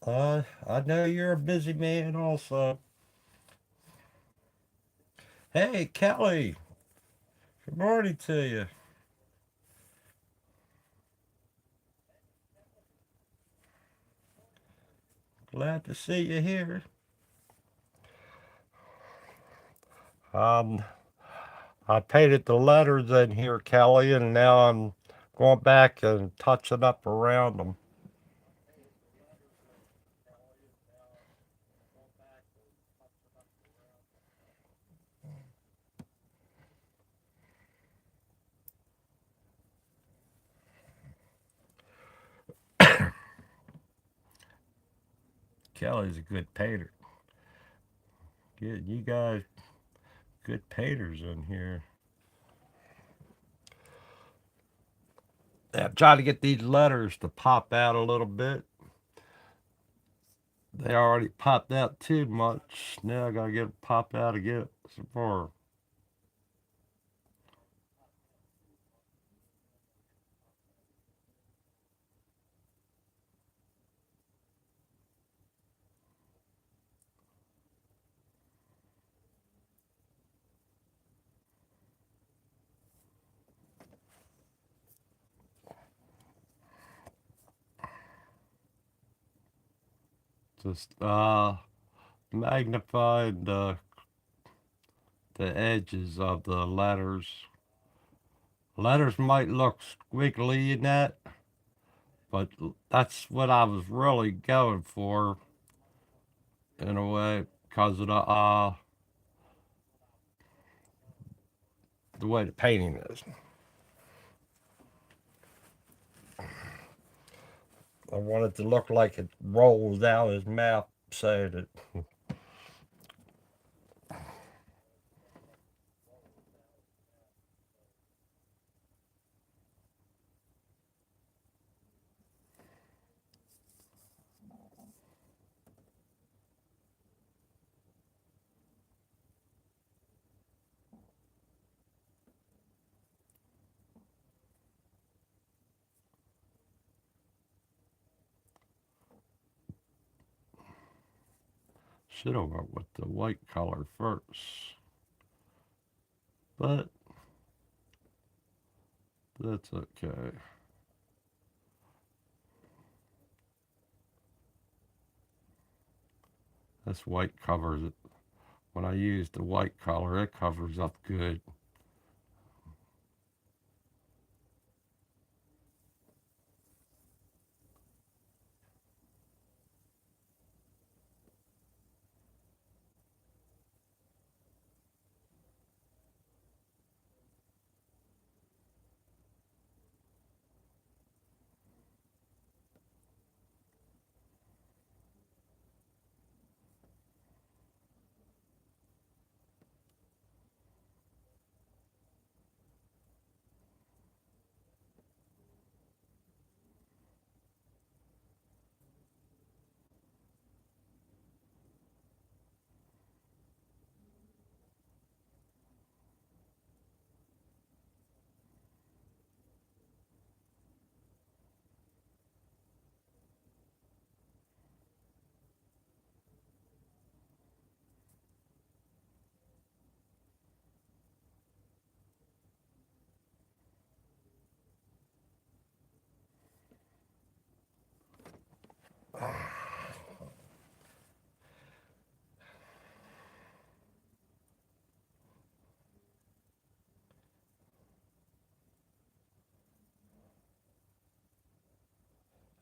I know you're a busy man also. Hey, Kelly. Good morning to you. Glad to see you here. Um, I painted the letters in here, Kelly, and now I'm going back and touching up around them. Kelly's a good painter. You guys, good painters in here. Yeah, try to get these letters to pop out a little bit. They already popped out too much. Now I gotta get it pop out again some more. Just magnifying the edges of the letters. Letters might look squiggly in that, but that's what I was really going for in a way because of the way the painting is. I want it to look like it rolls out his mouth saying it. Should have went with the white color first, but that's okay. This white covers it. When I use the white color, it covers up good.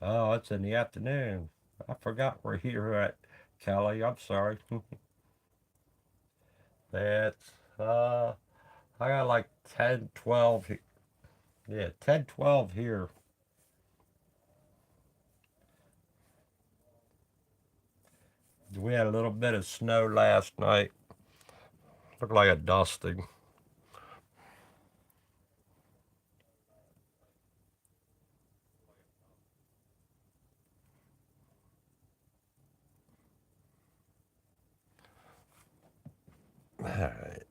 Oh, it's in the afternoon. I forgot we're here at Kelly. I'm sorry. That's I got like 10, 12. Yeah, 10, 12 here. We had a little bit of snow last night. Looked like a dusting. All right.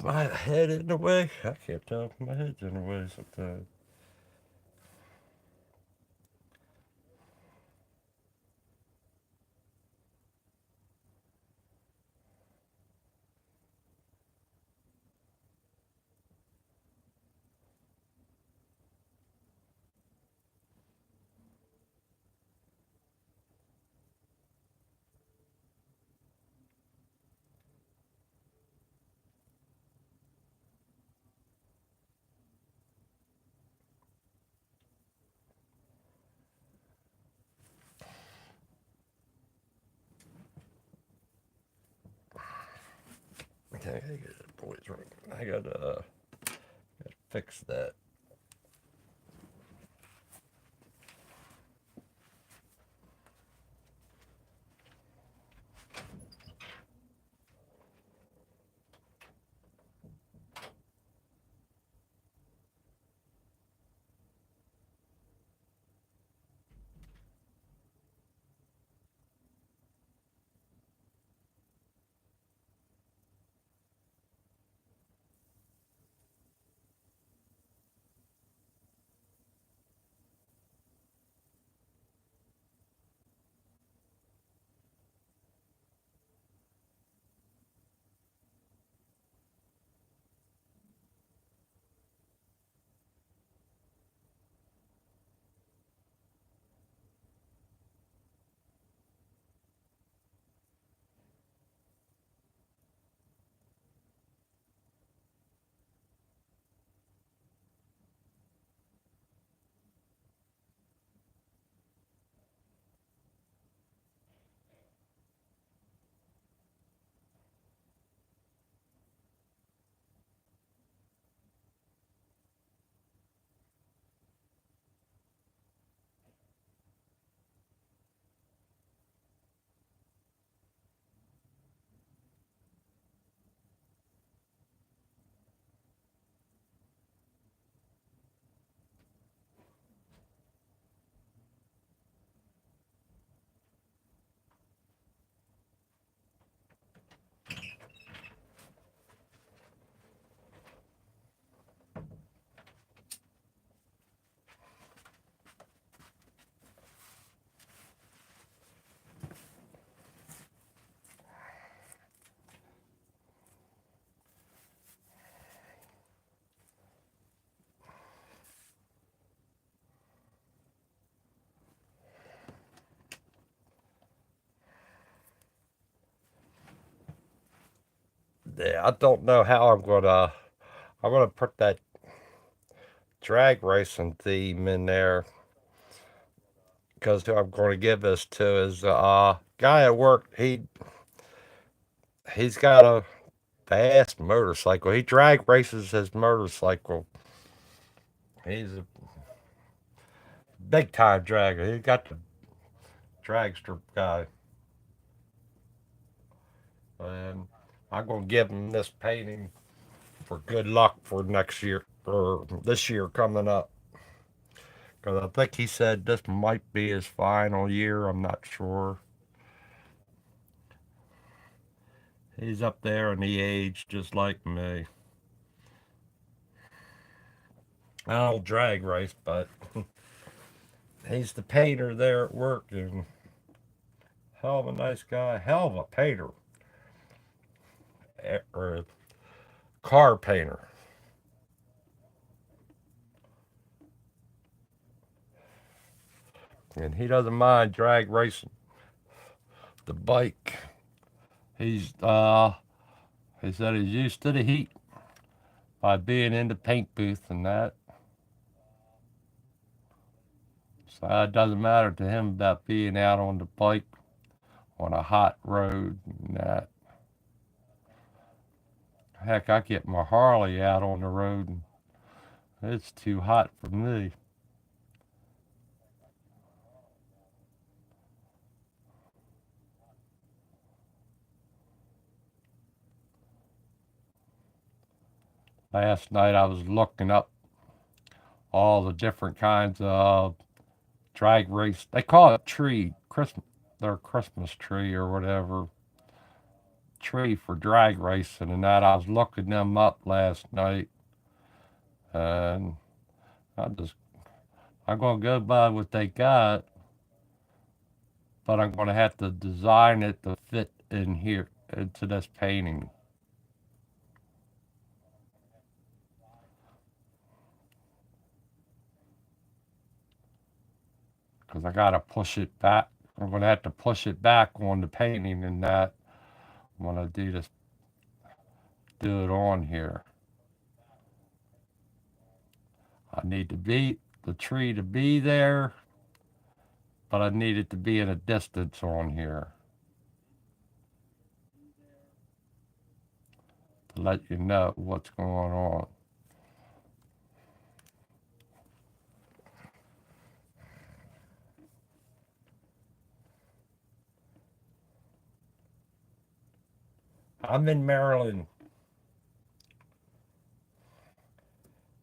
my head in the way. I can't tell if my head's in the way sometimes. Okay, I gotta get the boys right. I gotta fix that. Yeah, I don't know how I'm gonna put that drag racing theme in there because who I'm gonna give this to is guy at work. He's got a fast motorcycle. He drag races his motorcycle. He's a big time dragger. He got the dragster guy, and I'm gonna give him this painting for good luck for next year or this year coming up. Because I think he said this might be his final year. I'm not sure. He's up there in the age just like me. I don't drag race, but he's the painter there at work, and hell of a nice guy, hell of a painter, or a car painter. And he doesn't mind drag racing the bike. He's he said he's used to the heat by being in the paint booth and that. So it doesn't matter to him about being out on the bike on a hot road and that. Heck, I get my Harley out on the road and it's too hot for me. Last night I was looking up all the different kinds of drag race. They call it tree, Christmas, their Christmas tree or whatever. tree for drag racing and that. I was looking them up last night, and I just I'm gonna go by what they got, but I'm gonna have to design it to fit in here into this painting. Because I gotta push it back. I'm gonna have to push it back on the painting and that when I do this, do it on here. I need to be the tree to be there, but I need it to be in a distance on here to let you know what's going on. I'm in Maryland.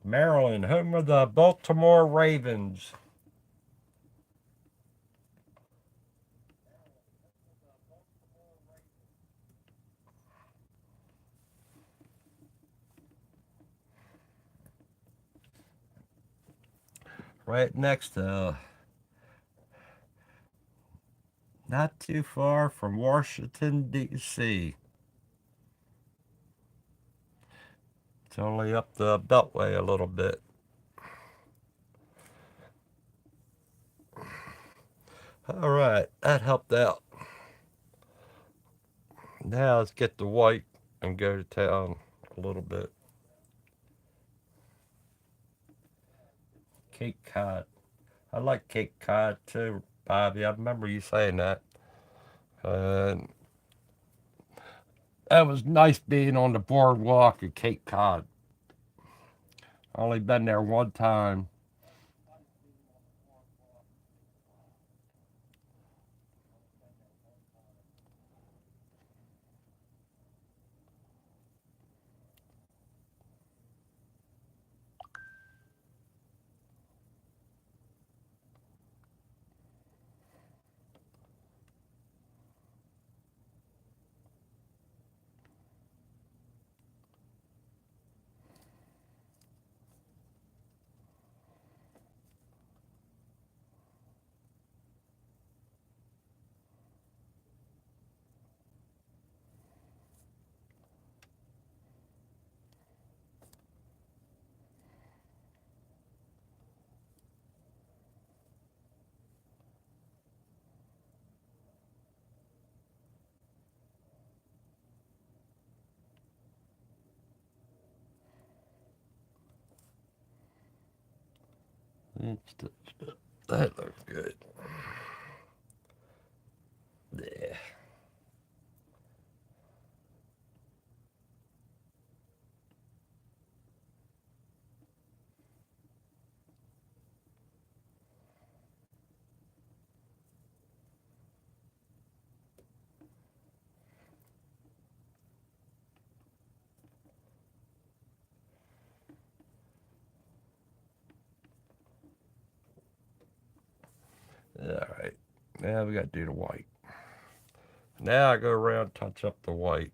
Maryland, home of the Baltimore Ravens. Right next to, not too far from Washington, D.C. It's only up the Beltway a little bit. All right, that helped out. Now let's get the white and go to town a little bit. Cape Cod. I like Cape Cod too, Bobby. I remember you saying that. And that was nice being on the boardwalk at Cape Cod. I only been there one time. That looks good. Yeah. All right. Now we got to do the white. Now I go around, touch up the white.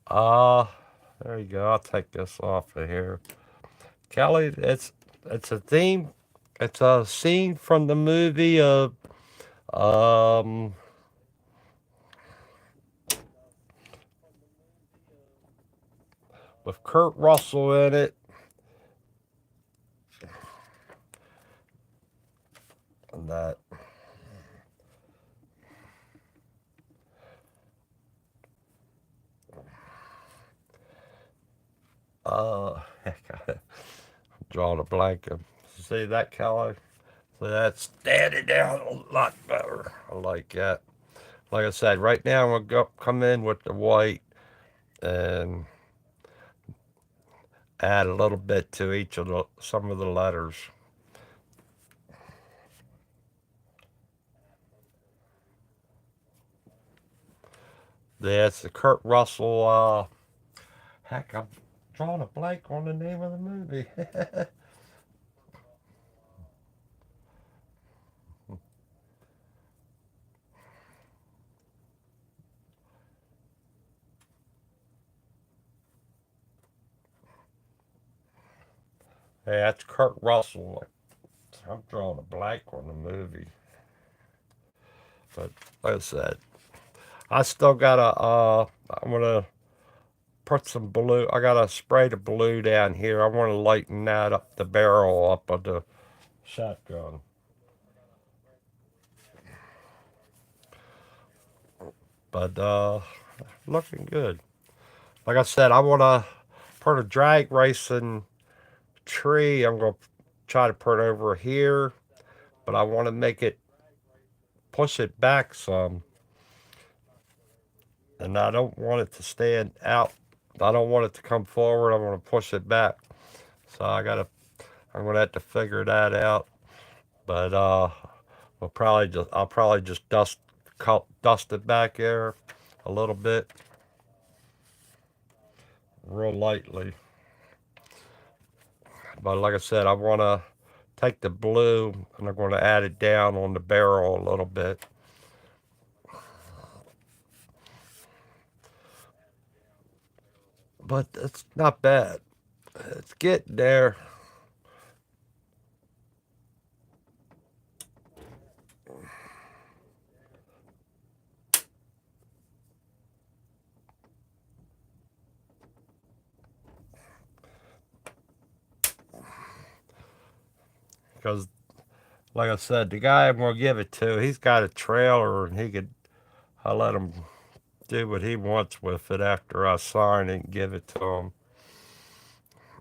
Ah, there you go. I'll take this off of here. Kelly, it's a theme. It's a scene from the movie um with Kurt Russell in it. And that I'm drawing a blank. See that, Kelly? So that's standing down a lot better. I like that. Like I said, right now I'm gonna come in with the white, and add a little bit to each of some of the letters. Yeah, it's the Kurt Russell. Heck, I'm drawing a blank on the name of the movie. Yeah, it's Kurt Russell. I'm drawing a blank on the movie. But like I said, I still gotta. I'm gonna put some blue. I gotta spray the blue down here. I want to lighten that up, the barrel up of the shotgun. But looking good. Like I said, I want to put a drag racing tree. I'm gonna try to put it over here, but I want to make it push it back some, and I don't want it to stand out. I don't want it to come forward. I want to push it back. So I'm gonna have to figure that out. But I'll probably just dust it back there a little bit, real lightly. But like I said, I want to take the blue and I'm going to add it down on the barrel a little bit. But it's not bad. It's getting there. Because, like I said, the guy I'm going to give it to, he's got a trailer and I'll let him do what he wants with it after I sign it and give it to him.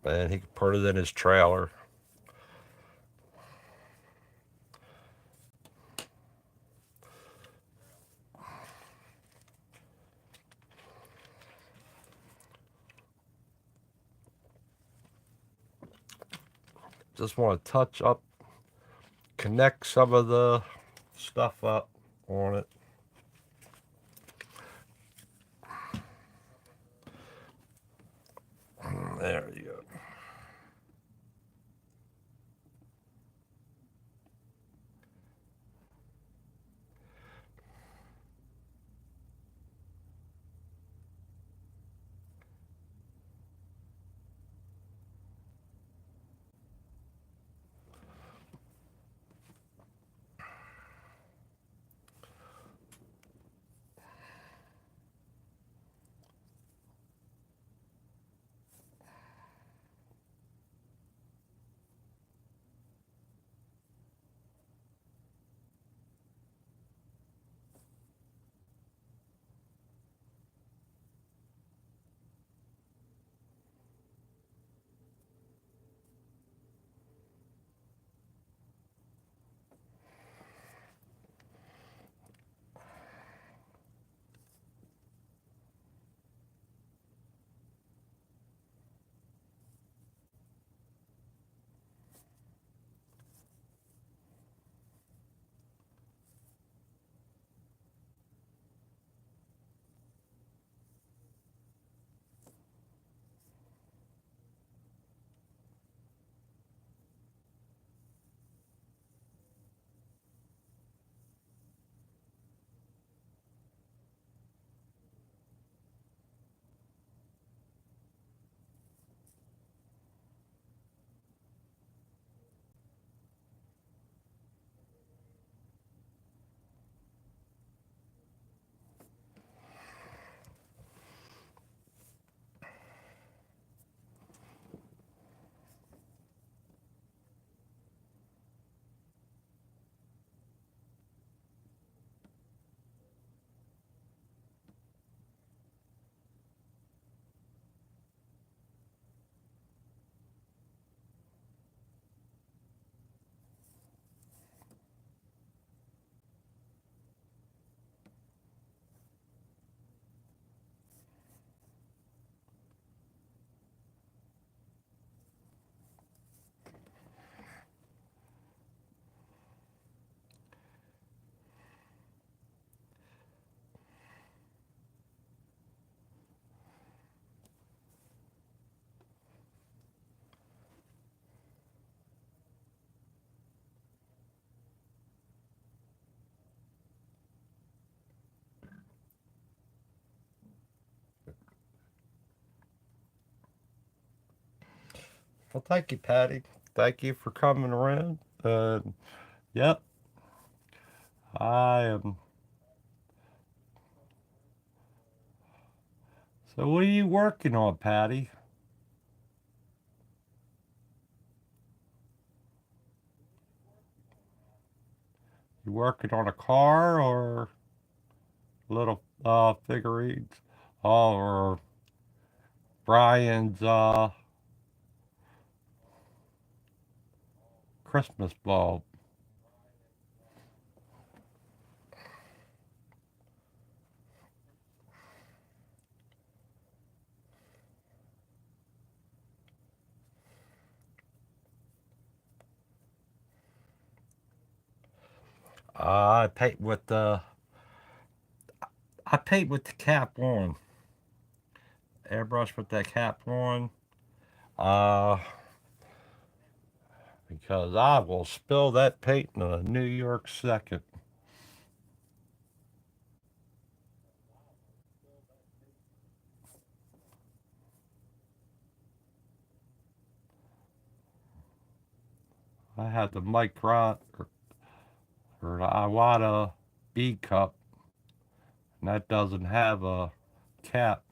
And he can put it in his trailer. Just want to touch up, connect some of the stuff up on it. There you go. Well, thank you, Patty. Thank you for coming around. Yep, I am. So, what are you working on, Patty? You working on a car or little figurines? Oh, or Brian's Christmas bulb. I paint with the I paint with the cap on. Airbrush with that cap on. Uh, because I will spill that paint in a New York second. I had the Micron or the Iwata B cup, and that doesn't have a cap.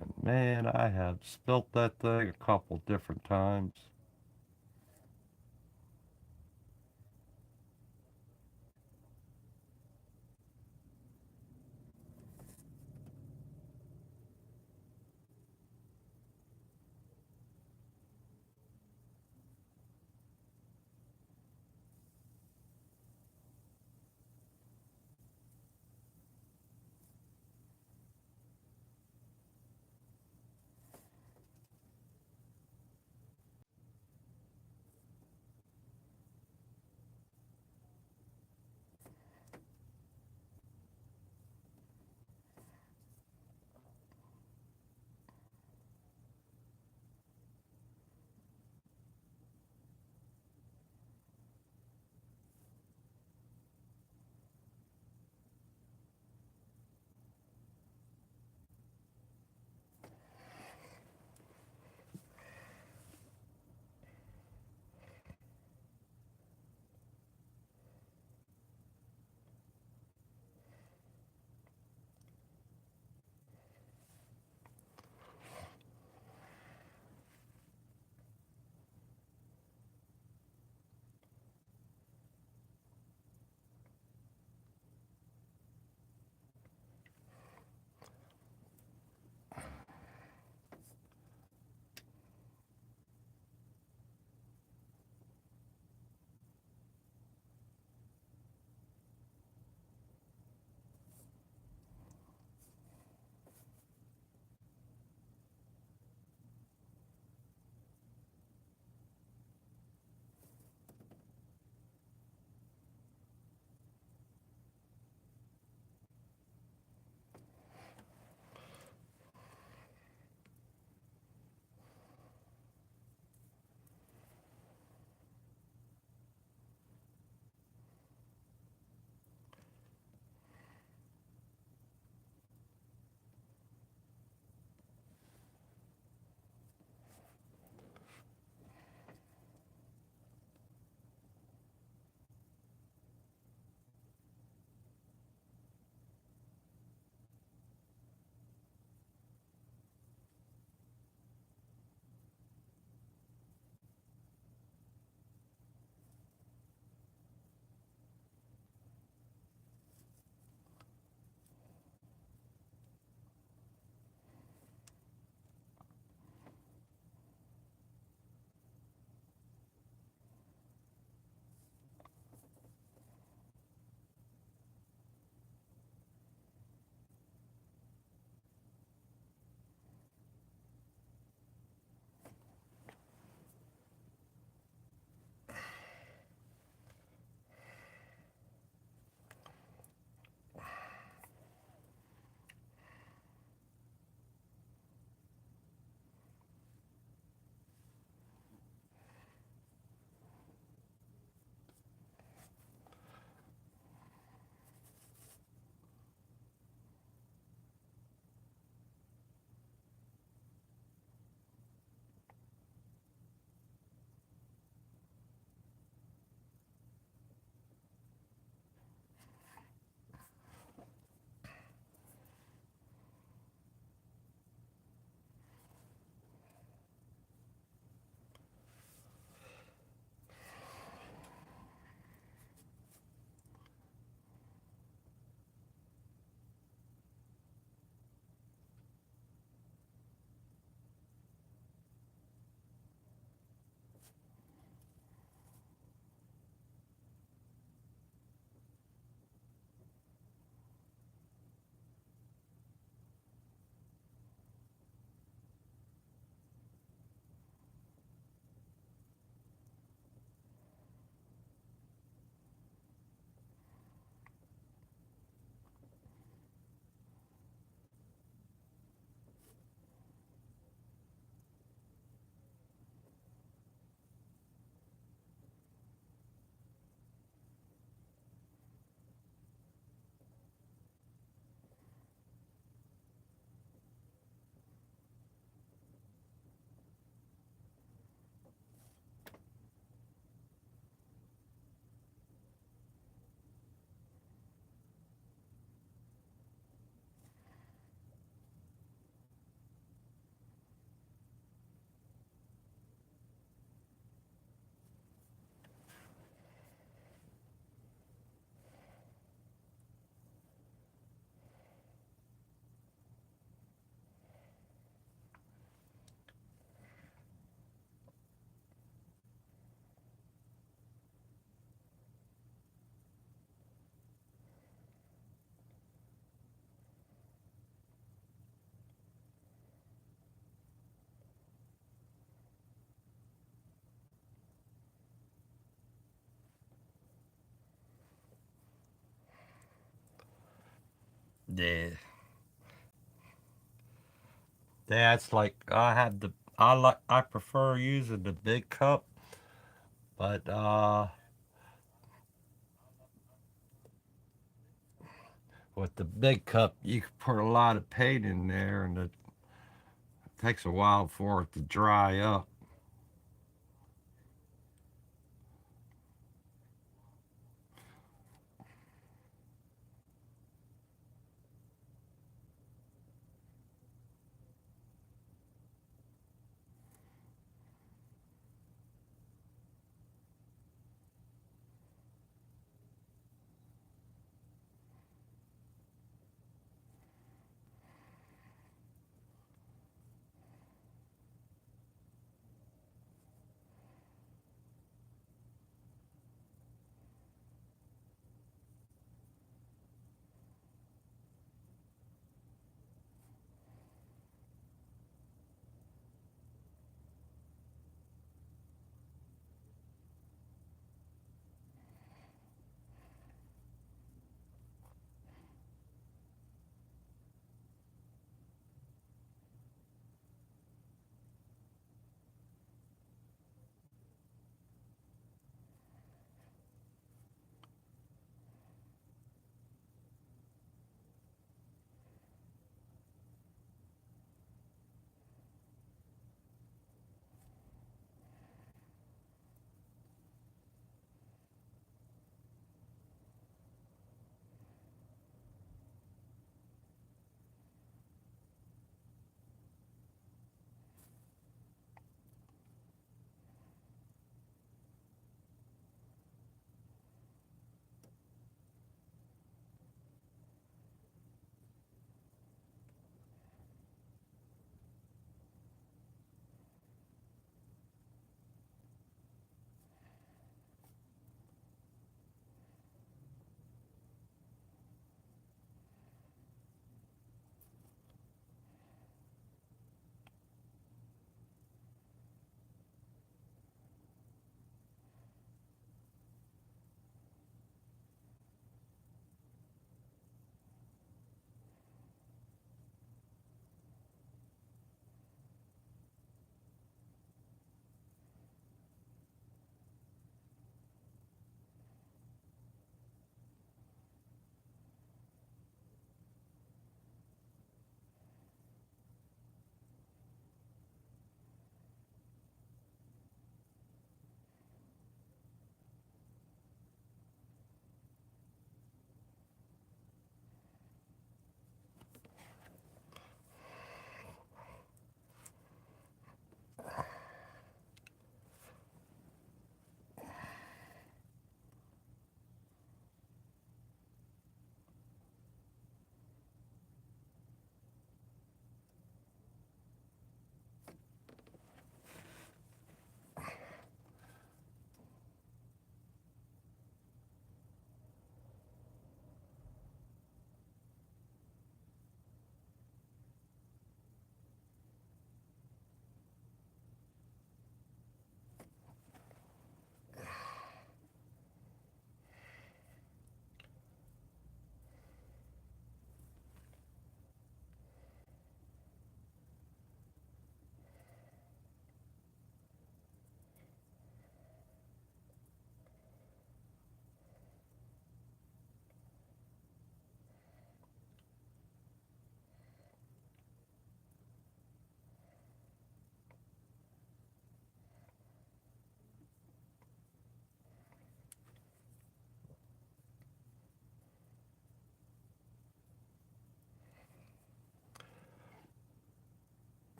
And man, I have spilt that thing a couple different times. Yeah. That's like I prefer using the big cup, but with the big cup you can put a lot of paint in there, and it takes a while for it to dry up.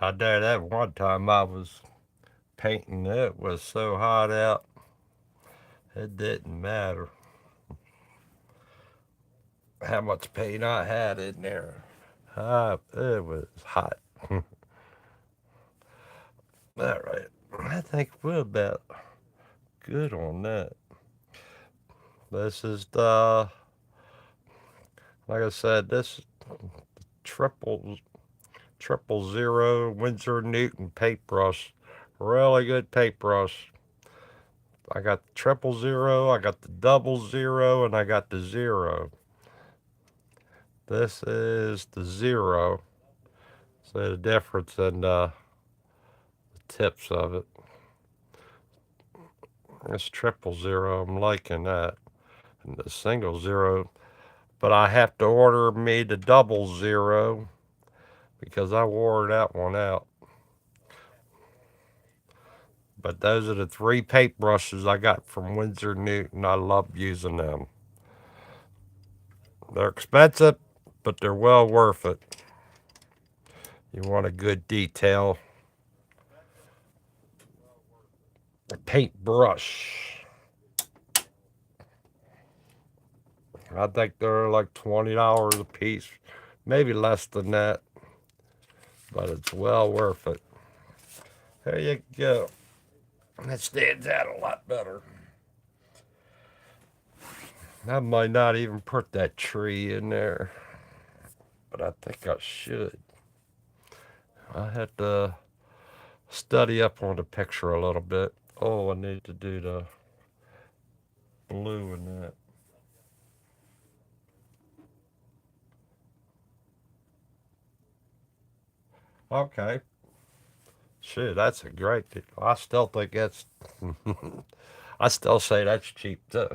I did that one time. I was painting. It was so hot out, it didn't matter how much paint I had in there. It was hot. All right. I think we're about good on that. This is the, like I said, this triple triple zero Winsor Newton paintbrush. Really good paintbrush. I got the triple zero, I got the double zero, and I got the zero. This is the 0. So the difference in the tips of it. It's 000. I'm liking that. And the single 0. But I have to order me the 00 because I wore that one out. But those are the 3 paintbrushes I got from Winsor Newton. I love using them. They're expensive, but they're well worth it. You want a good detail paintbrush. I think they're like $20 a piece, maybe less than that, but it's well worth it. There you go. That stands out a lot better. I might not even put that tree in there, but I think I should. I had to study up on the picture a little bit. Oh, I need to do the blue in that. Okay. Shit, that's a great deal. I still think that's. I still say that's cheap too.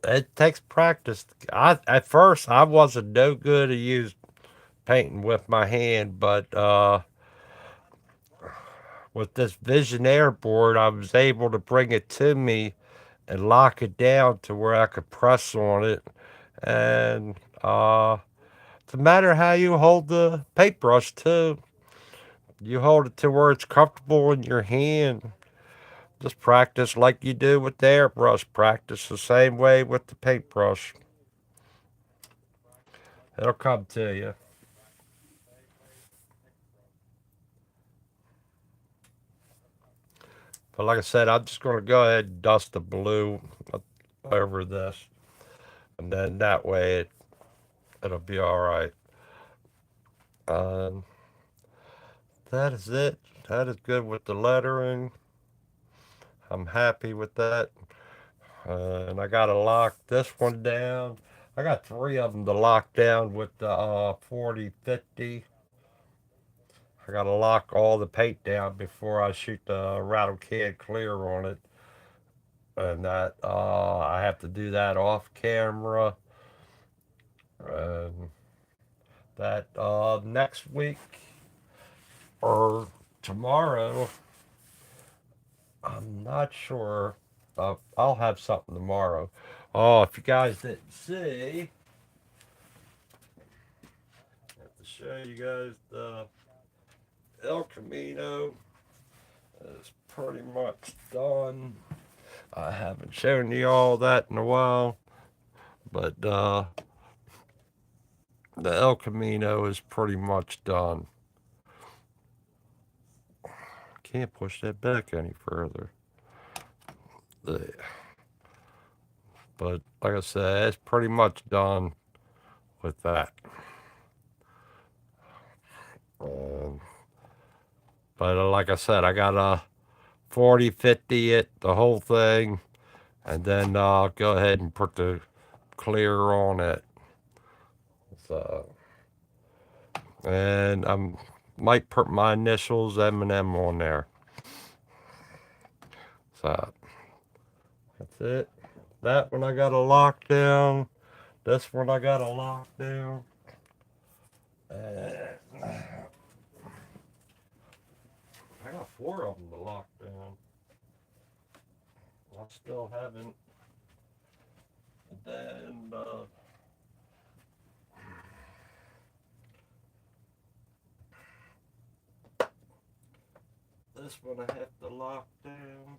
It takes practice. At first I wasn't no good at use painting with my hand, but with this Visionaire board, I was able to bring it to me and lock it down to where I could press on it. And it's a matter how you hold the paintbrush too. You hold it to where it's comfortable in your hand. Just practice like you do with the airbrush. Practice the same way with the paintbrush. It'll come to you. But like I said, I'm just going to go ahead and dust the blue over this. And then that way it'll be all right. Um, that is it. That is good with the lettering. I'm happy with that. And I got to lock this one down. I got 3 of them to lock down with the 4050. I got to lock all the paint down before I shoot the rattle can clear on it. And that I have to do that off camera. And that next week or tomorrow, I'm not sure. I'll have something tomorrow. Oh, if you guys didn't see, I have to show you guys the El Camino is pretty much done. I haven't shown you all that in a while, but the El Camino is pretty much done. Can't push that back any further. But like I said, it's pretty much done with that. Um, but like I said, I got a 4050 it, the whole thing, and then I'll go ahead and put the clear on it. So, and I might put my initials M&M on there. So that's it. That one I got a lockdown. This one I got a lockdown. And I got 4 of them to lock down. I still haven't. And then this one I have to lock down.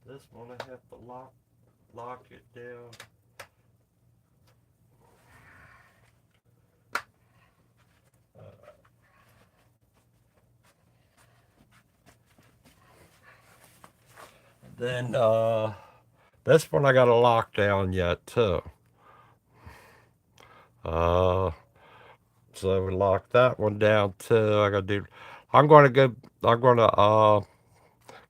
This one I have to lock it down. Then this one I got a lockdown yet too. Uh, so we locked that one down too. I gotta do. I'm gonna go. I'm gonna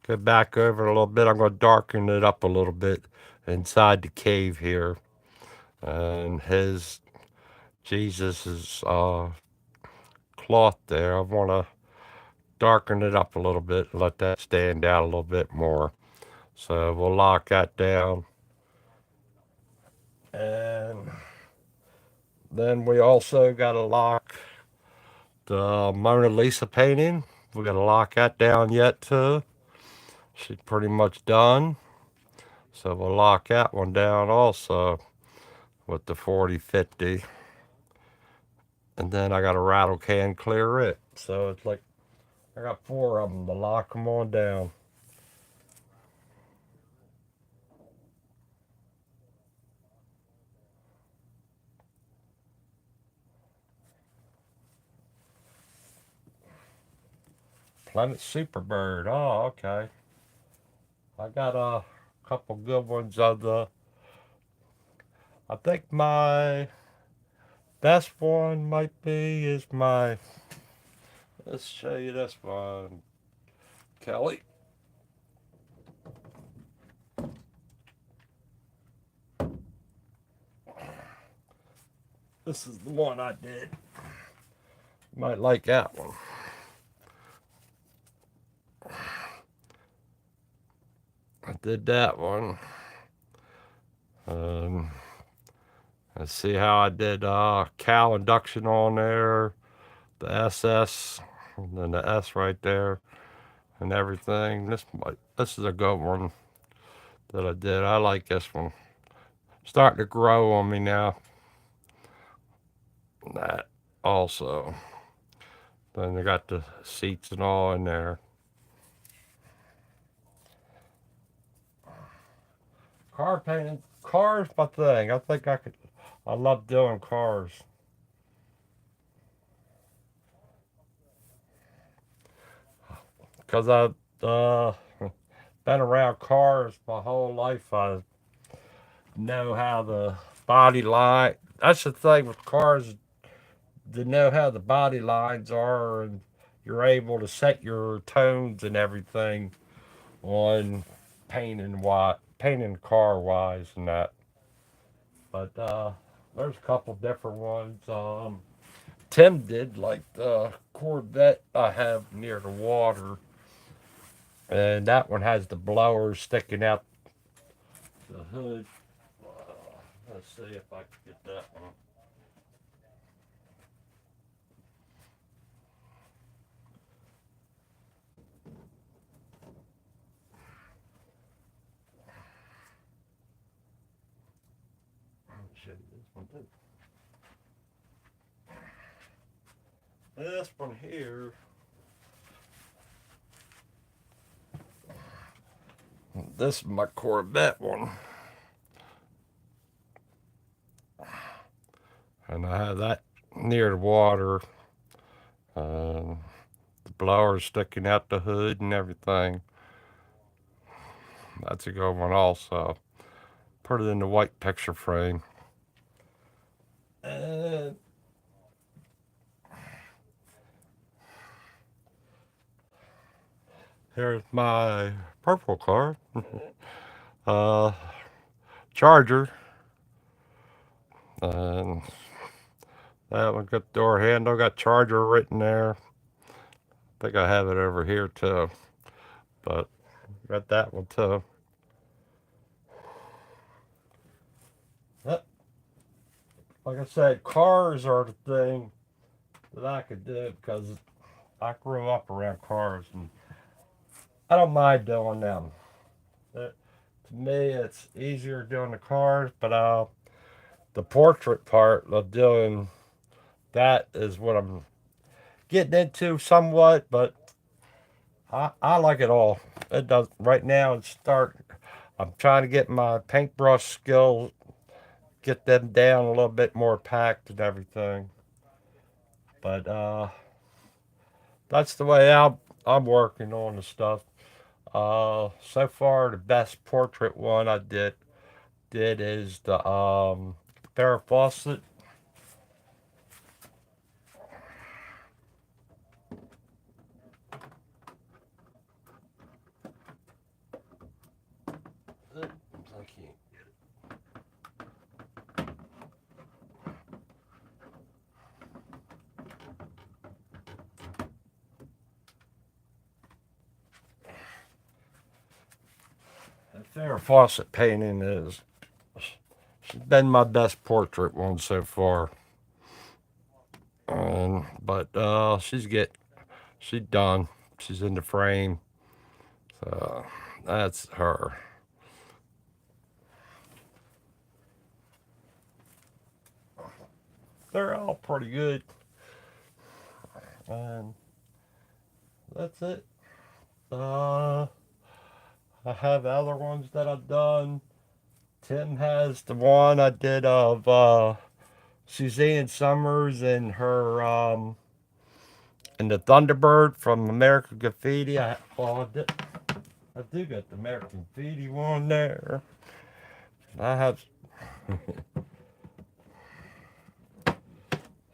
go back over it a little bit. I'm gonna darken it up a little bit inside the cave here, and his Jesus's cloth there. I wanna darken it up a little bit and let that stand out a little bit more. So we'll lock that down. And then we also got to lock the Mona Lisa painting. We got to lock that down yet too. She's pretty much done. So we'll lock that one down also with the 4050. And then I got a rattle can clear it. So it's like I got four of them to lock them on down. Planet Superbird. Oh, okay. I got a couple good ones of the. I think my best one might be is my. Let's show you this one, Kelly. This is the one I did. You might like that one. I did that one. Um, let's see how I did cow induction on there, the SS, and then the S right there, and everything. This is a good one that I did. I like this one. Starting to grow on me now. That also. Then they got the seats and all in there. Car painting. Cars my thing. I think I could. I love doing cars. Because I've been around cars my whole life. I know how the body line. That's the thing with cars. To know how the body lines are, and you're able to set your tones and everything on painting car wise and that. But there's a couple different ones. Tim did like the Corvette I have near the water, and that one has the blower sticking out the hood. Uh, let's see if I can get that one. Let me show you this one too. This one here. This is my Corvette one. And I have that near the water. Uh, the blower sticking out the hood and everything. That's a good one also. Put it in the white picture frame. And here's my purple car. uh, Charger. And that one got door handle, got Charger written there. I think I have it over here too. But got that one too. Yep. Like I said, cars are the thing that I could do because I grew up around cars and I don't mind doing them. To me, it's easier doing the cars, but the portrait part of doing that is what I'm getting into somewhat. But I like it all. It does right now. It's start. I'm trying to get my paintbrush skills, get them down a little bit more packed and everything. But that's the way I'm working on the stuff. So far the best portrait one I did is the Farrah Fawcett. I can't. The Farrah Fawcett painting is she's been my best portrait one so far. But she's done. She's in the frame. So that's her. They're all pretty good. And that's it. Uh, I have other ones that I've done. Tim has the one I did of Suzanne Summers and her and the Thunderbird from American Graffiti. I do got the American Graffiti one there. I have.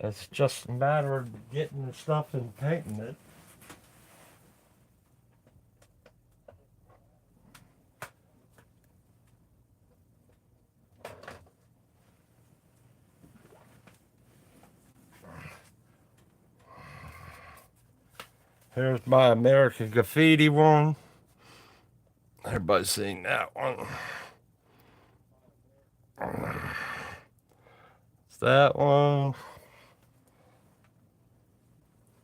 It's just a matter of getting the stuff and painting it. Here's my American Graffiti one. Everybody's seen that one. It's that one.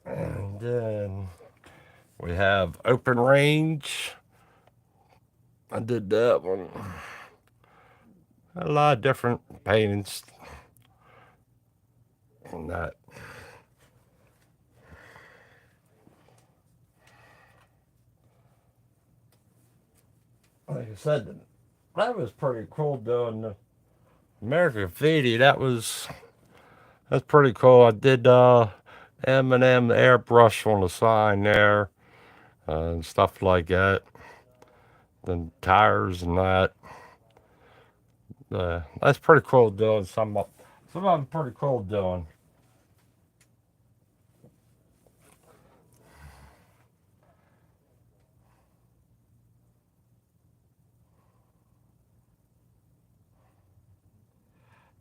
And then we have Open Range. I did that one. A lot of different paintings on that. Like I said, that was pretty cool doing the American Graffiti. That's pretty cool. I did M&M airbrush on the sign there and stuff like that. Then tires and that. That's pretty cool doing some of them pretty cool doing.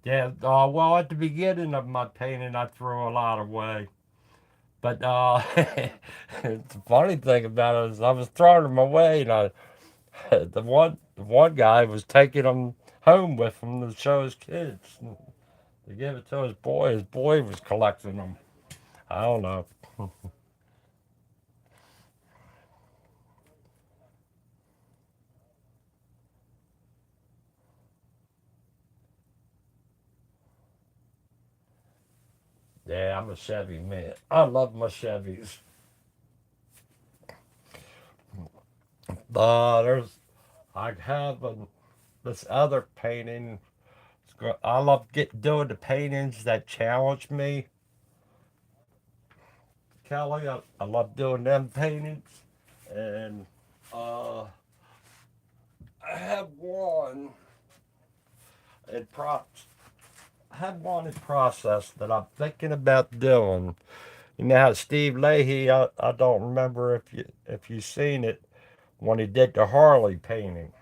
Yeah, well, at the beginning of my painting, I threw a lot away. But the funny thing about it is I was throwing them away, and the one guy was taking them home with him to show his kids. To give it to his boy. His boy was collecting them. I don't know. Yeah, I'm a Chevy man. I love my Chevys. There's I have this other painting. I love doing the paintings that challenge me, Kelly. I love doing them paintings, and uh, I have one in I have one in process that I'm thinking about doing. You know how Steve Leahy? I don't remember if you seen it when he did the Harley painting.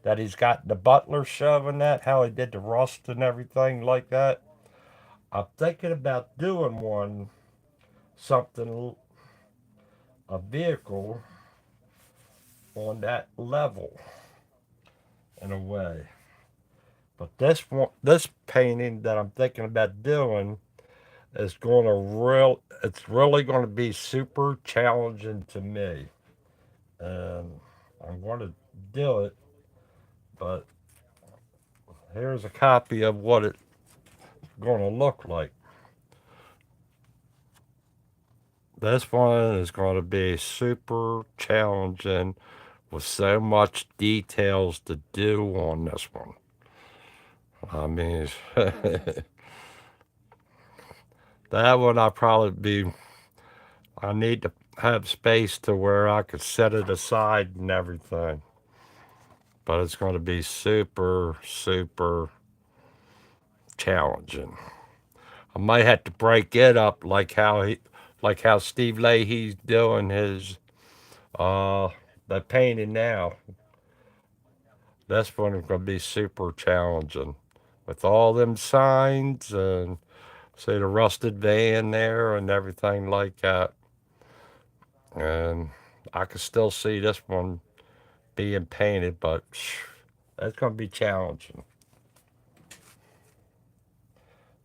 That he's got the butler shoving that, how he did the rust and everything like that. I'm thinking about doing something, a vehicle on that level in a way. But this painting that I'm thinking about doing is it's really going to be super challenging to me. And I'm going to do it, but here's a copy of what it's going to look like. This one is going to be super challenging with so much details to do on this one. I mean, that one I need to have space to where I could set it aside and everything. But it's going to be super, super challenging. I might have to break it up like how Steve Leahy's doing his uh the painting now. That's one going to be super challenging with all them signs and see the rusted van there and everything like that. And I can still see this one being painted, but that's going to be challenging.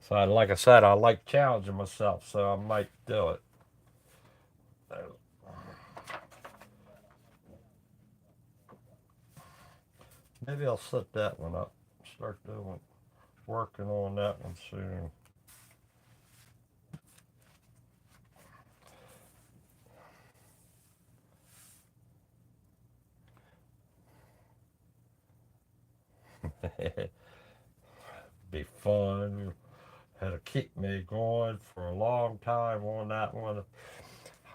So, like I said, I like challenging myself, so I might do it. Maybe I'll set that one up. Start doing working on that one soon. Be fun. Had to keep me going for a long time on that one.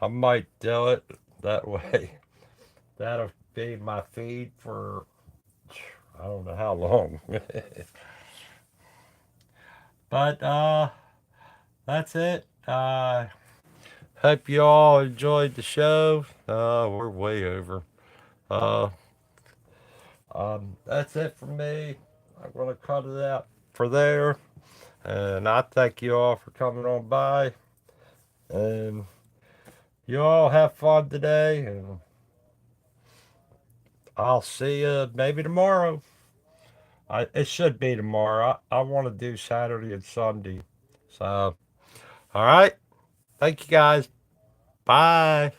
I might do it that way. That'll be my feed for I don't know how long. But that's it. Hope you all enjoyed the show. We're way over. Uh, that's it for me. I'm gonna cut it out for there. And I thank you all for coming on by. And you all have fun today. And I'll see you maybe tomorrow. It should be tomorrow. I want to do Saturday and Sunday. So, all right. Thank you guys. Bye.